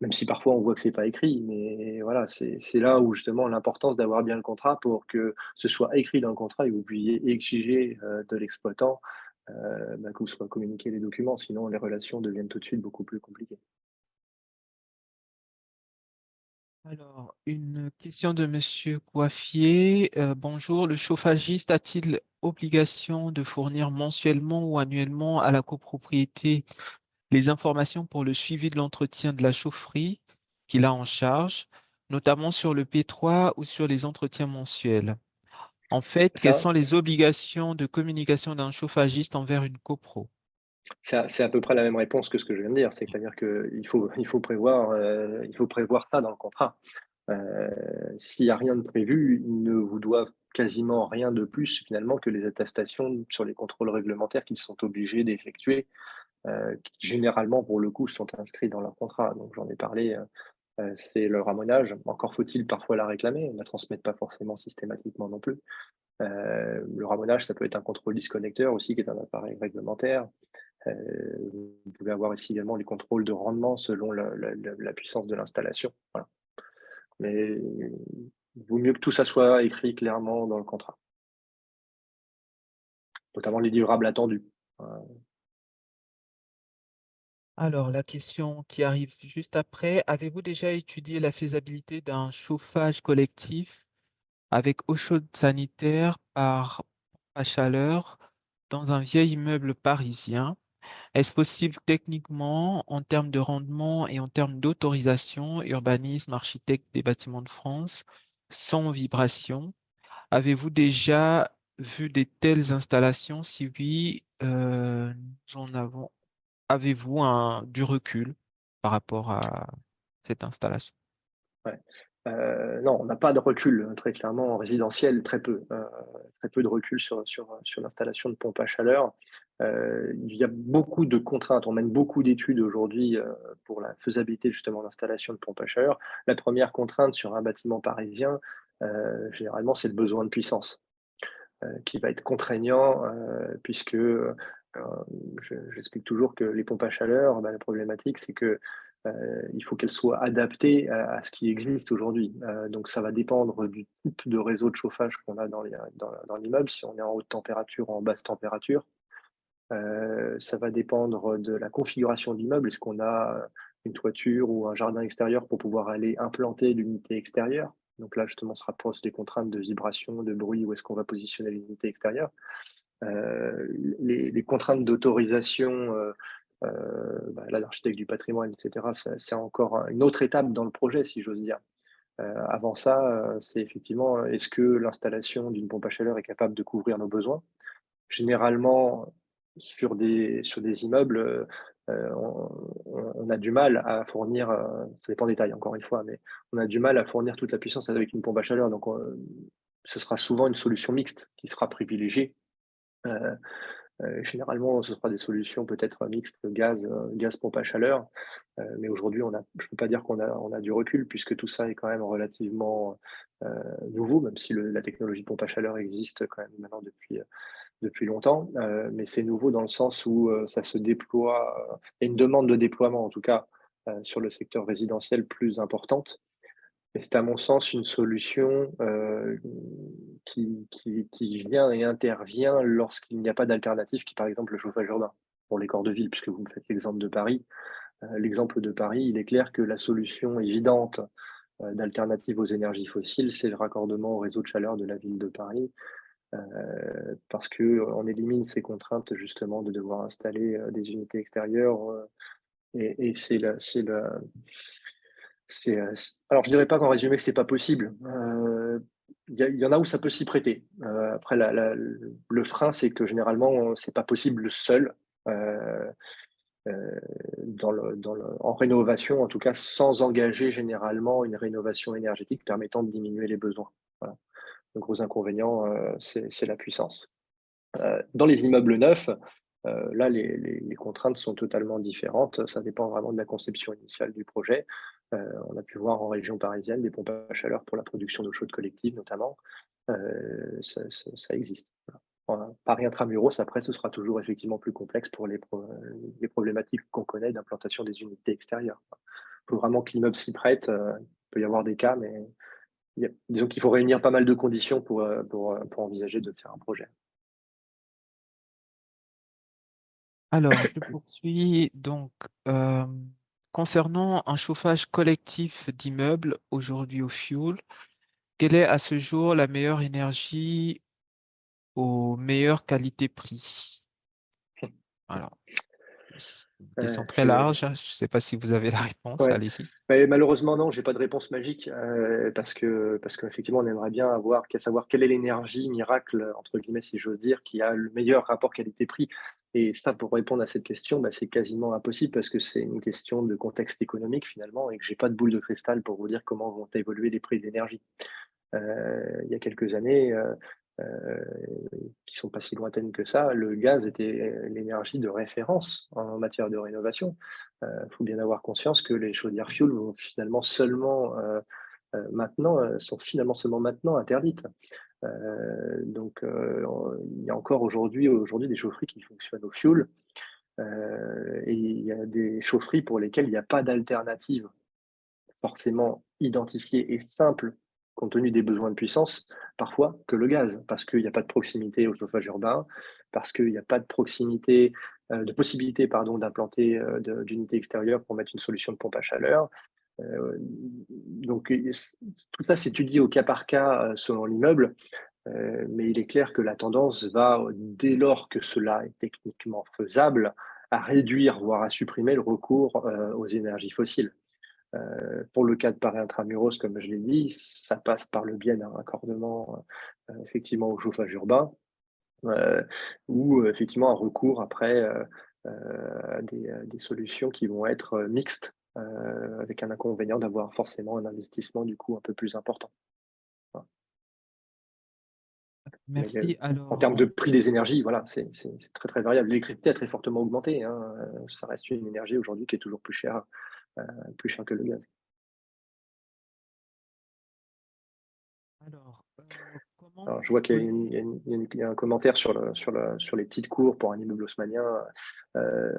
Même si parfois on voit que c'est pas écrit, mais voilà, c'est là où justement l'importance d'avoir bien le contrat pour que ce soit écrit dans le contrat et que vous puissiez exiger, de l'exploitant, que vous soient communiqués les documents, sinon les relations deviennent tout de suite beaucoup plus compliquées. Alors, une question de Monsieur Coiffier. Bonjour, le chauffagiste a-t-il obligation de fournir mensuellement ou annuellement à la copropriété les informations pour le suivi de l'entretien de la chaufferie qu'il a en charge, notamment sur le P3 ou sur les entretiens mensuels? En fait, quelles Ça, sont les obligations de communication d'un chauffagiste envers une copro? c'est à peu près la même réponse que ce que je viens de dire, c'est-à-dire il faut prévoir ça dans le contrat. S'il y a rien de prévu, ils ne vous doivent quasiment rien de plus finalement que les attestations sur les contrôles réglementaires qu'ils sont obligés d'effectuer, qui généralement pour le coup sont inscrits dans leur contrat. Donc j'en ai parlé, c'est le ramonage. Encore faut-il parfois la réclamer, la transmettre pas forcément systématiquement non plus. Le ramonage, ça peut être un contrôle disconnecteur aussi, qui est un appareil réglementaire. Vous pouvez avoir ici également les contrôles de rendement selon la puissance de l'installation. Voilà. Mais il vaut mieux que tout ça soit écrit clairement dans le contrat, notamment les livrables attendus. Alors, la question qui arrive juste après, avez-vous déjà étudié la faisabilité d'un chauffage collectif avec eau chaude sanitaire par pompe à chaleur dans un vieil immeuble parisien? Est-ce possible techniquement en termes de rendement et en termes d'autorisation, urbanisme, architecte des bâtiments de France, sans vibration? Avez-vous déjà vu des telles installations? Si oui, nous en avons. Avez-vous du recul par rapport à cette installation? Ouais. Non, on n'a pas de recul, très clairement en résidentiel, très peu de recul sur l'installation de pompes à chaleur. Il y a beaucoup de contraintes. On mène beaucoup d'études aujourd'hui, pour la faisabilité justement d'installation de pompes à chaleur. La première contrainte sur un bâtiment parisien, généralement, c'est le besoin de puissance, qui va être contraignant, puisque, j'explique toujours que les pompes à chaleur, la problématique, c'est que, il faut qu'elles soient adaptées à ce qui existe aujourd'hui. Donc ça va dépendre du type de réseau de chauffage qu'on a dans l'immeuble, si on est en haute température ou en basse température. Ça va dépendre de la configuration de l'immeuble. Est-ce qu'on a une toiture ou un jardin extérieur pour pouvoir aller implanter l'unité extérieure? Donc là, justement, on se rapproche des contraintes de vibration, de bruit, où est-ce qu'on va positionner l'unité extérieure. Les contraintes d'autorisation, là, l'architecte du patrimoine, et cetera, c'est encore une autre étape dans le projet, si j'ose dire. Avant ça, c'est effectivement, est-ce que l'installation d'une pompe à chaleur est capable de couvrir nos besoins? Généralement, sur des immeubles, on a du mal à fournir, ça dépend des tailles encore une fois, mais on a du mal à fournir toute la puissance avec une pompe à chaleur. Donc ce sera souvent une solution mixte qui sera privilégiée. Heu Généralement, ce sera des solutions peut-être mixtes gaz pompe à chaleur. Mais aujourd'hui, je ne peux pas dire on a du recul puisque tout ça est quand même relativement nouveau, même si la technologie pompe à chaleur existe quand même maintenant depuis longtemps. Mais c'est nouveau dans le sens où ça se déploie, il y a une demande de déploiement en tout cas sur le secteur résidentiel plus importante. Et c'est à mon sens une solution qui vient et intervient lorsqu'il n'y a pas d'alternative, qui par exemple le chauffage urbain pour les corps de ville, puisque vous me faites l'exemple de Paris. L'exemple de Paris, il est clair que la solution évidente d'alternative aux énergies fossiles, c'est le raccordement au réseau de chaleur de la ville de Paris, parce qu'on élimine ces contraintes justement de devoir installer des unités extérieures. Et alors, je dirais pas qu'en résumé que c'est pas possible. Il y en a où ça peut s'y prêter. Après, le frein, c'est que généralement, c'est pas possible seul. Euh, en rénovation, en tout cas, sans engager généralement une rénovation énergétique permettant de diminuer les besoins. Voilà. Le gros inconvénient, c'est la puissance. Dans les immeubles neufs, là, les contraintes sont totalement différentes. Ça dépend vraiment de la conception initiale du projet. On a pu voir en région parisienne des pompes à chaleur pour la production d'eau chaude collective, notamment. Ça existe. Voilà. Paris intramuros, après, ce sera toujours effectivement plus complexe pour les problématiques qu'on connaît d'implantation des unités extérieures. Il faut vraiment que l'immeuble s'y prête. Il peut y avoir des cas, mais disons qu'il faut réunir pas mal de conditions pour envisager de faire un projet. Alors, je poursuis donc concernant un chauffage collectif d'immeubles aujourd'hui au fioul, quelle est à ce jour la meilleure énergie aux meilleures qualité-prix? Alors, c'est une question très C'est large. Je ne sais pas si vous avez la réponse. Ouais. Allez-y. Mais malheureusement, non, j'ai pas de réponse magique parce qu'effectivement, on aimerait bien savoir quelle est l'énergie miracle, entre guillemets, si j'ose dire, qui a le meilleur rapport qualité-prix. Et ça, pour répondre à cette question, c'est quasiment impossible parce que c'est une question de contexte économique finalement et que j'ai pas de boule de cristal pour vous dire comment vont évoluer les prix de l'énergie. Il y a quelques années, euh, qui sont pas si lointaines que ça, le gaz était l'énergie de référence en matière de rénovation. Faut bien avoir conscience que les chaudières fuel vont finalement sont finalement seulement maintenant interdites. Donc, il y a encore aujourd'hui des chaufferies qui fonctionnent au fioul, et il y a des chaufferies pour lesquelles il n'y a pas d'alternative forcément identifié et simple, compte tenu des besoins de puissance, parfois que le gaz, parce qu'il n'y a pas de proximité au chauffage urbain, parce qu'il n'y a pas de proximité, de possibilité pardon, d'implanter d'unités extérieures pour mettre une solution de pompe à chaleur. Donc tout ça s'étudie au cas par cas selon l'immeuble, mais il est clair que la tendance va, dès lors que cela est techniquement faisable, à réduire, voire à supprimer le recours aux énergies fossiles. Pour le cas de Paris Intramuros, comme je l'ai dit, ça passe par le biais d'un raccordement effectivement au chauffage urbain, ou effectivement un recours après à des solutions qui vont être mixtes, avec un inconvénient d'avoir forcément un investissement du coup un peu plus important. Voilà. Mais Merci. en termes Alors, de prix des énergies, voilà, c'est très très variable. L'électricité a très fortement augmenté, hein. Ça reste une énergie aujourd'hui qui est toujours plus cher que le gaz. alors, comment Alors, je vois qu'il y a, contrôler? il y a un commentaire sur les petites cours pour un immeuble haussmannien. Euh,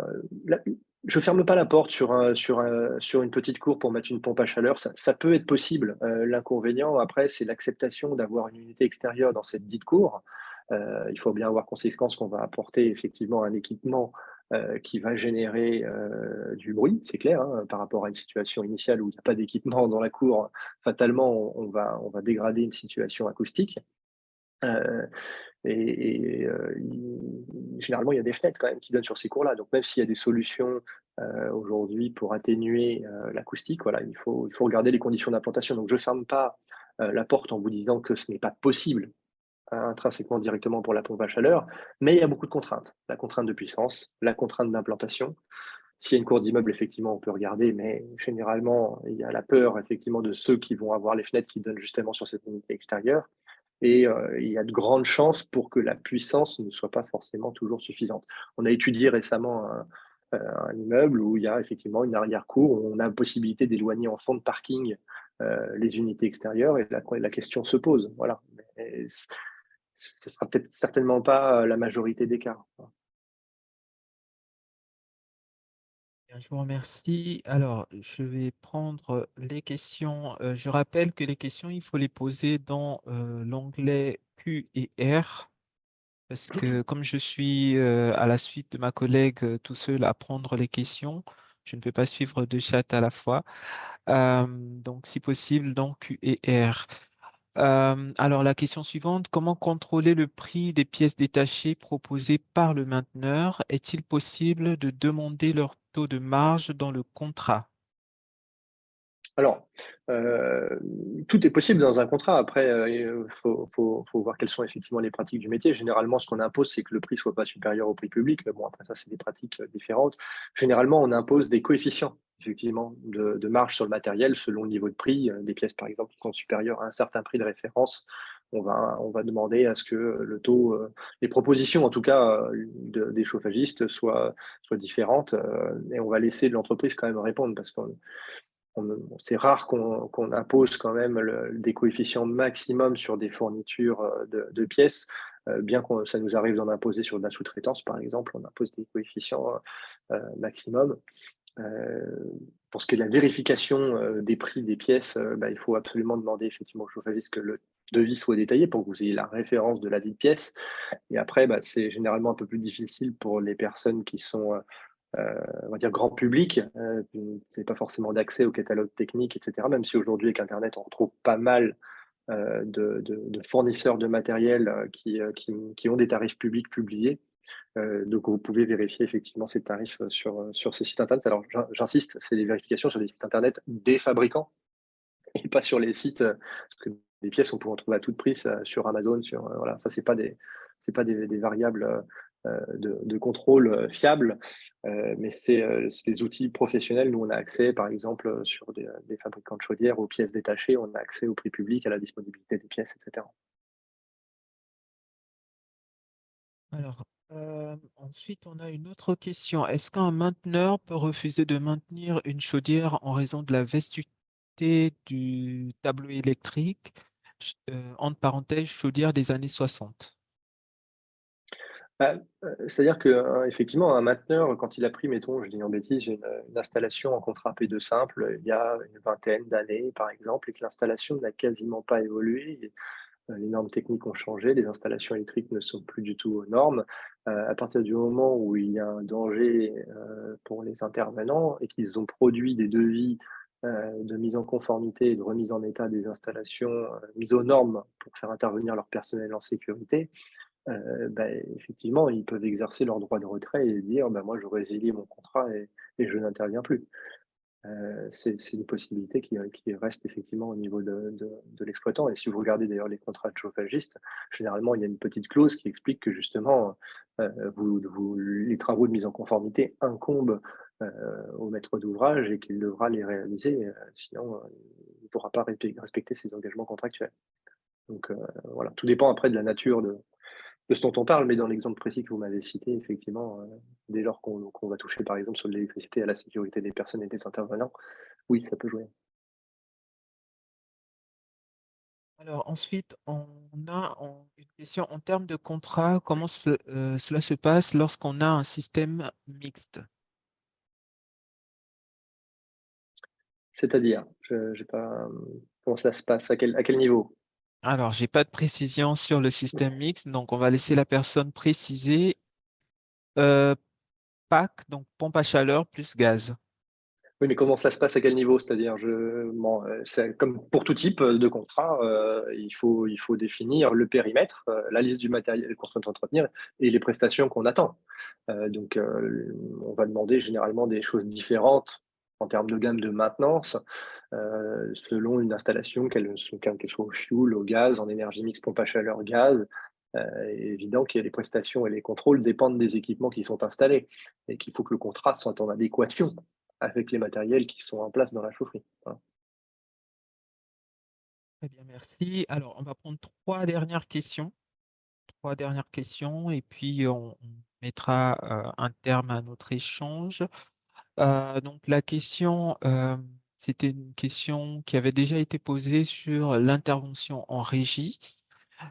je ne ferme pas la porte sur une petite cour pour mettre une pompe à chaleur. Ça peut être possible. L'inconvénient, après, c'est l'acceptation d'avoir une unité extérieure dans cette dite cour. Il faut bien avoir conséquence qu'on va apporter effectivement un équipement qui va générer du bruit, c'est clair, hein, par rapport à une situation initiale où il n'y a pas d'équipement dans la cour. Fatalement, on va dégrader une situation acoustique. Euh, généralement, il y a des fenêtres quand même qui donnent sur ces cours-là. Donc, même s'il y a des solutions aujourd'hui pour atténuer l'acoustique, voilà, il faut regarder les conditions d'implantation. Donc, je ne ferme pas la porte en vous disant que ce n'est pas possible intrinsèquement directement pour la pompe à chaleur, mais il y a beaucoup de contraintes. La contrainte de puissance, la contrainte d'implantation. S'il y a une cour d'immeuble, effectivement, on peut regarder, mais généralement, il y a la peur, effectivement, de ceux qui vont avoir les fenêtres qui donnent justement sur cette unité extérieure. et il y a de grandes chances pour que la puissance ne soit pas forcément toujours suffisante. On a étudié récemment un immeuble où il y a effectivement une arrière-cour, où on a la possibilité d'éloigner en fond de parking les unités extérieures, et la question se pose. Voilà. Mais ce ne sera peut-être certainement pas la majorité des cas. Bien, je vous remercie. Alors, je vais prendre les questions. Je rappelle que les questions, il faut les poser dans l'onglet Q et R, parce que comme je suis à la suite de ma collègue tout seul à prendre les questions, je ne peux pas suivre deux chats à la fois. Donc, si possible, dans Q et R. Alors, la question suivante, comment contrôler le prix des pièces détachées proposées par le mainteneur? Est-il possible de demander leur taux de marge dans le contrat? Alors, tout est possible dans un contrat. Après, il faut voir quelles sont effectivement les pratiques du métier. Généralement, ce qu'on impose, c'est que le prix soit pas supérieur au prix public. Mais bon, après ça, c'est des pratiques différentes. Généralement, on impose des coefficients, effectivement, de marge sur le matériel selon le niveau de prix. Des pièces, par exemple, qui sont supérieures à un certain prix de référence, on va demander à ce que le taux, les propositions, en tout cas, des chauffagistes soient différentes. Et on va laisser l'entreprise quand même répondre, parce que c'est rare qu'on impose quand même des coefficients maximum sur des fournitures de pièces, bien que ça nous arrive d'en imposer sur de la sous-traitance, par exemple, on impose des coefficients maximum. Pour ce qui est de la vérification des prix des pièces, il faut absolument demander effectivement au chauffagiste que le devis soit détaillé pour que vous ayez la référence de la dite pièce. Et après, c'est généralement un peu plus difficile pour les personnes qui sont on va dire grand public, c'est pas forcément d'accès au catalogue technique, et cetera. Même si aujourd'hui avec internet, on retrouve pas mal, de fournisseurs de matériel, qui ont des tarifs publics publiés. Donc vous pouvez vérifier effectivement ces tarifs, sur ces sites internet. Alors j'insiste, c'est des vérifications sur des sites internet des fabricants et pas sur les sites, parce que des pièces, on peut en trouver à tout prix, ça, sur Amazon, voilà, ça c'est pas des variables de contrôle fiables, mais c'est des outils professionnels. Nous, on a accès, par exemple, sur des fabricants de chaudières aux pièces détachées, on a accès au prix public, à la disponibilité des pièces, etc. Alors, ensuite, on a une autre question. Est-ce qu'un mainteneur peut refuser de maintenir une chaudière en raison de la vetusté du tableau électrique, entre parenthèses, chaudière des années 60? Bah, c'est-à-dire que, effectivement, un mainteneur, quand il a pris, mettons, je dis une bêtise, une installation en contrat P2 simple, il y a une vingtaine d'années, par exemple, et que l'installation n'a quasiment pas évolué. Les normes techniques ont changé, les installations électriques ne sont plus du tout aux normes. À partir du moment où il y a un danger pour les intervenants et qu'ils ont produit des devis de mise en conformité et de remise en état des installations mises aux normes pour faire intervenir leur personnel en sécurité, effectivement, ils peuvent exercer leur droit de retrait et dire: «Moi, je résilie mon contrat et je n'interviens plus». C'est une possibilité qui reste effectivement au niveau de l'exploitant. Et si vous regardez d'ailleurs les contrats de chauffagistes, généralement, il y a une petite clause qui explique que justement, les travaux de mise en conformité incombent au maître d'ouvrage et qu'il devra les réaliser, sinon, il ne pourra pas respecter ses engagements contractuels. Donc, voilà, tout dépend après de la nature de ce dont on parle, mais dans l'exemple précis que vous m'avez cité, effectivement, dès lors qu'on va toucher, par exemple, sur l'électricité, à la sécurité des personnes et des intervenants, oui, ça peut jouer. Alors ensuite, on a une question en termes de contrat, comment cela se passe lorsqu'on a un système mixte? C'est-à-dire? Je j'ai pas, comment ça se passe? À quel niveau? Alors, j'ai pas de précision sur le système mixte, donc on va laisser la personne préciser. Euh, PAC, donc pompe à chaleur plus gaz. Oui, mais comment ça se passe à quel niveau? C'est-à-dire, c'est comme pour tout type de contrat, il faut définir le périmètre, la liste du matériel qu'on souhaite entretenir et les prestations qu'on attend. Donc, on va demander généralement des choses différentes en termes de gamme de maintenance, selon une installation, qu'elle soit au fioul, au gaz, en énergie mixte, pompe à chaleur, gaz. Il est évident que les prestations et les contrôles dépendent des équipements qui sont installés et qu'il faut que le contrat soit en adéquation avec les matériels qui sont en place dans la chaufferie. Voilà. Très bien, merci. Alors, on va prendre trois dernières questions. Trois dernières questions et puis on mettra un terme à notre échange. Donc, la question, c'était une question qui avait déjà été posée sur l'intervention en régie.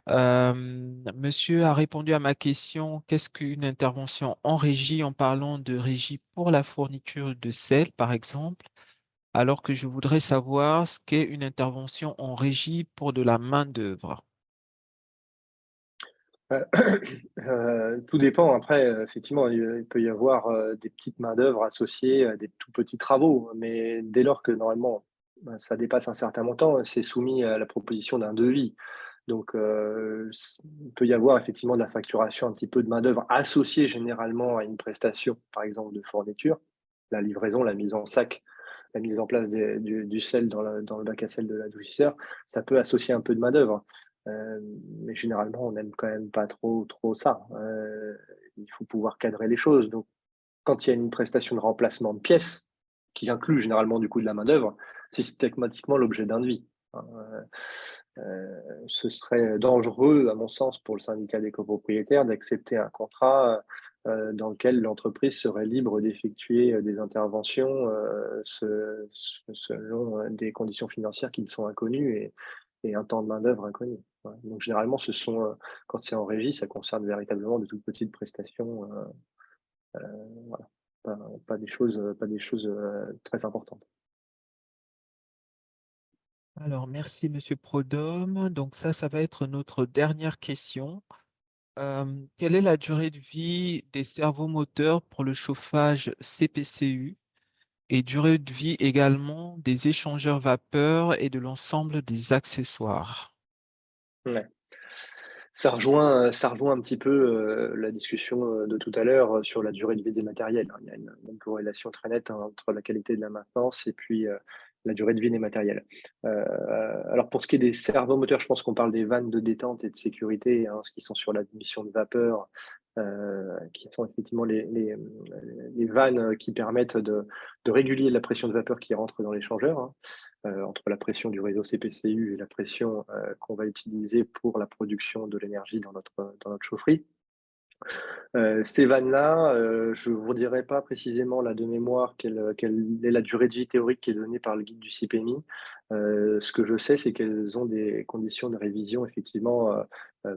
Monsieur a répondu à ma question, qu'est-ce qu'une intervention en régie en parlant de régie pour la fourniture de sel, par exemple, alors que je voudrais savoir ce qu'est une intervention en régie pour de la main-d'œuvre. Euh, Tout dépend. Après, effectivement, il peut y avoir des petites main-d'œuvre associées à des tout petits travaux, mais dès lors que normalement ça dépasse un certain montant, c'est soumis à la proposition d'un devis. Donc, il peut y avoir effectivement de la facturation un petit peu de main-d'œuvre associée généralement à une prestation, par exemple de fourniture, la livraison, la mise en sac, la mise en place du sel dans le bac à sel de l'adoucisseur, ça peut associer un peu de main-d'œuvre. Mais généralement, on n'aime quand même pas trop ça. Il faut pouvoir cadrer les choses. Donc, quand il y a une prestation de remplacement de pièces, qui inclut généralement du coup de la main-d'œuvre, c'est systématiquement l'objet d'un devis. Hein. Ce serait dangereux, à mon sens, pour le syndicat des copropriétaires d'accepter un contrat dans lequel l'entreprise serait libre d'effectuer des interventions selon des conditions financières qui me sont inconnues et un temps de main-d'œuvre inconnu. Ouais. Donc généralement, quand c'est en régie, ça concerne véritablement de toutes petites prestations, voilà, pas des choses très importantes. Alors, merci, Monsieur Prodhomme. Donc ça va être notre dernière question. Quelle est la durée de vie des servomoteurs pour le chauffage CPCU et durée de vie également des échangeurs vapeur et de l'ensemble des accessoires? Ouais. Ça rejoint un petit peu la discussion de tout à l'heure sur la durée de vie des matériels, hein. Il y a une corrélation très nette, hein, entre la qualité de la maintenance et puis la durée de vie des matériels. Alors pour ce qui est des servomoteurs, je pense qu'on parle des vannes de détente et de sécurité, hein, ce qui sont sur l'admission de vapeur, qui sont effectivement les vannes qui permettent de réguler la pression de vapeur qui rentre dans l'échangeur, hein, entre la pression du réseau CPCU et la pression qu'on va utiliser pour la production de l'énergie dans notre chaufferie. Ces vannes-là, je ne vous dirai pas précisément là de mémoire quelle est la durée de vie théorique qui est donnée par le guide du CIPEMI. Ce que je sais, c'est qu'elles ont des conditions de révision effectivement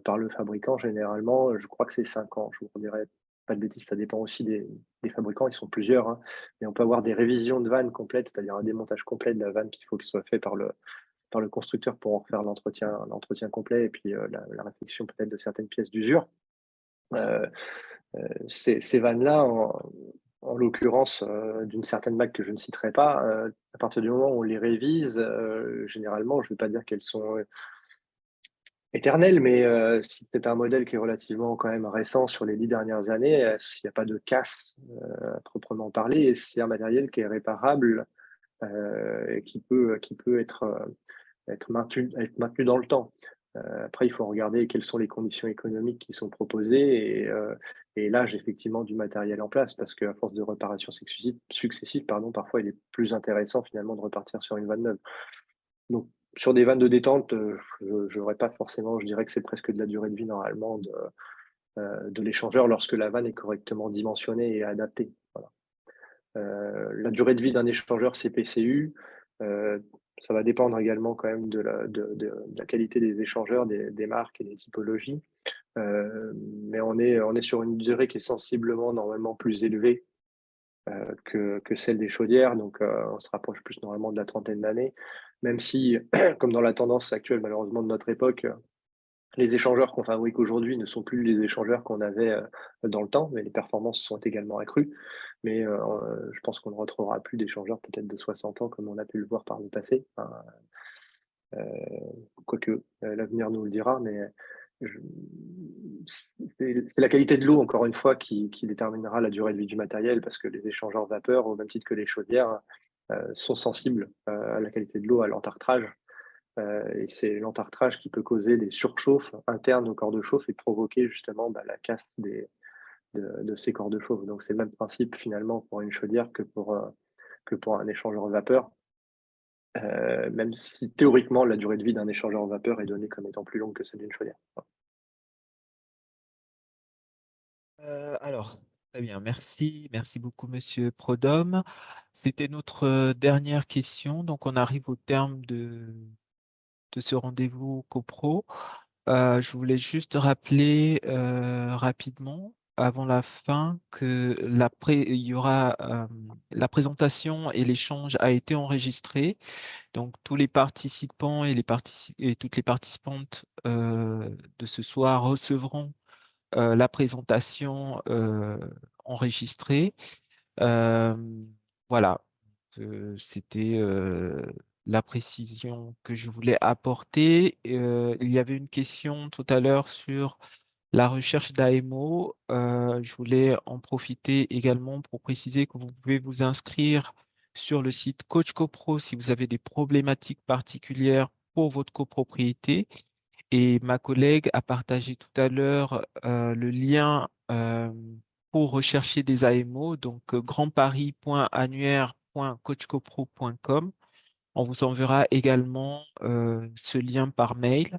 par le fabricant. Généralement, je crois que c'est 5 ans. Je ne vous dirai pas de bêtises, ça dépend aussi des fabricants, ils sont plusieurs, hein. Mais on peut avoir des révisions de vannes complètes, c'est-à-dire un démontage complet de la vanne qu'il faut qu'il soit fait par le constructeur pour en faire l'entretien complet et puis la réfection peut-être de certaines pièces d'usure. Euh, ces vannes-là, en l'occurrence d'une certaine marque que je ne citerai pas, à partir du moment où on les révise, généralement, je ne vais pas dire qu'elles sont éternelles, mais si c'est un modèle qui est relativement quand même récent sur les 10 dernières années, s'il n'y a pas de casse à proprement parler, et c'est un matériel qui est réparable et qui peut être maintenu dans le temps. Après, il faut regarder quelles sont les conditions économiques qui sont proposées et l'âge effectivement du matériel en place, parce qu'à force de réparations successives, pardon, parfois il est plus intéressant finalement de repartir sur une vanne neuve. Donc, sur des vannes de détente, je n'aurais pas forcément, je dirais que c'est presque de la durée de vie normalement de l'échangeur lorsque la vanne est correctement dimensionnée et adaptée. Voilà. La durée de vie d'un échangeur CPCU, ça va dépendre également quand même de la qualité des échangeurs, des marques et des typologies. Mais on est sur une durée qui est sensiblement normalement plus élevée que celle des chaudières. Donc, on se rapproche plus normalement de la trentaine d'années, même si, comme dans la tendance actuelle malheureusement de notre époque, les échangeurs qu'on fabrique aujourd'hui ne sont plus les échangeurs qu'on avait dans le temps, mais les performances sont également accrues. Mais je pense qu'on ne retrouvera plus d'échangeurs peut-être de 60 ans comme on a pu le voir par le passé. Enfin, quoique l'avenir nous le dira, mais je- c'est la qualité de l'eau, encore une fois, qui déterminera la durée de vie du matériel, parce que les échangeurs vapeur, au même titre que les chaudières, sont sensibles à la qualité de l'eau, à l'entartrage. Et c'est l'entartrage qui peut causer des surchauffes internes au corps de chauffe et provoquer justement la casse de ces corps de chauffe. Donc c'est le même principe finalement pour une chaudière que pour un échangeur vapeur. même si théoriquement la durée de vie d'un échangeur vapeur est donnée comme étant plus longue que celle d'une chaudière. Alors, très bien, merci. Merci beaucoup, Monsieur Prodhomme. C'était notre dernière question. Donc, on arrive au terme de ce rendez-vous copro. Je voulais juste rappeler rapidement, avant la fin, que il y aura la présentation et l'échange a été enregistré. Donc, tous les participants et toutes les participantes de ce soir recevront la présentation enregistrée. Voilà, c'était la précision que je voulais apporter. Il y avait une question tout à l'heure sur la recherche d'AMO. Je voulais en profiter également pour préciser que vous pouvez vous inscrire sur le site Coach CoPro si vous avez des problématiques particulières pour votre copropriété. Et ma collègue a partagé tout à l'heure le lien pour rechercher des AMO, donc grandparis.annuaire.coachcopro.com. On vous enverra également ce lien par mail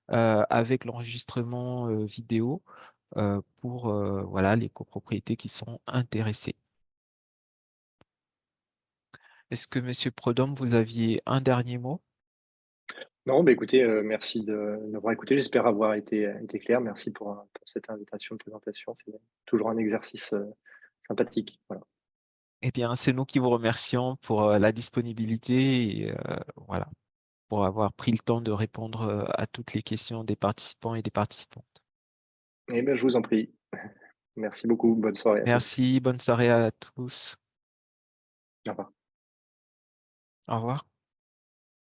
avec l'enregistrement vidéo pour voilà, les copropriétés qui sont intéressées. Est-ce que, Monsieur Prodhomme, vous aviez un dernier mot? Non, bah écoutez, merci de m'avoir écouté. J'espère avoir été clair. Merci pour cette invitation de présentation. C'est toujours un exercice sympathique. Voilà. Eh bien, c'est nous qui vous remercions pour la disponibilité et voilà, pour avoir pris le temps de répondre à toutes les questions des participants et des participantes. Eh bien, je vous en prie. Merci beaucoup. Bonne soirée à tous. Merci, bonne soirée à tous. Au revoir. Au revoir.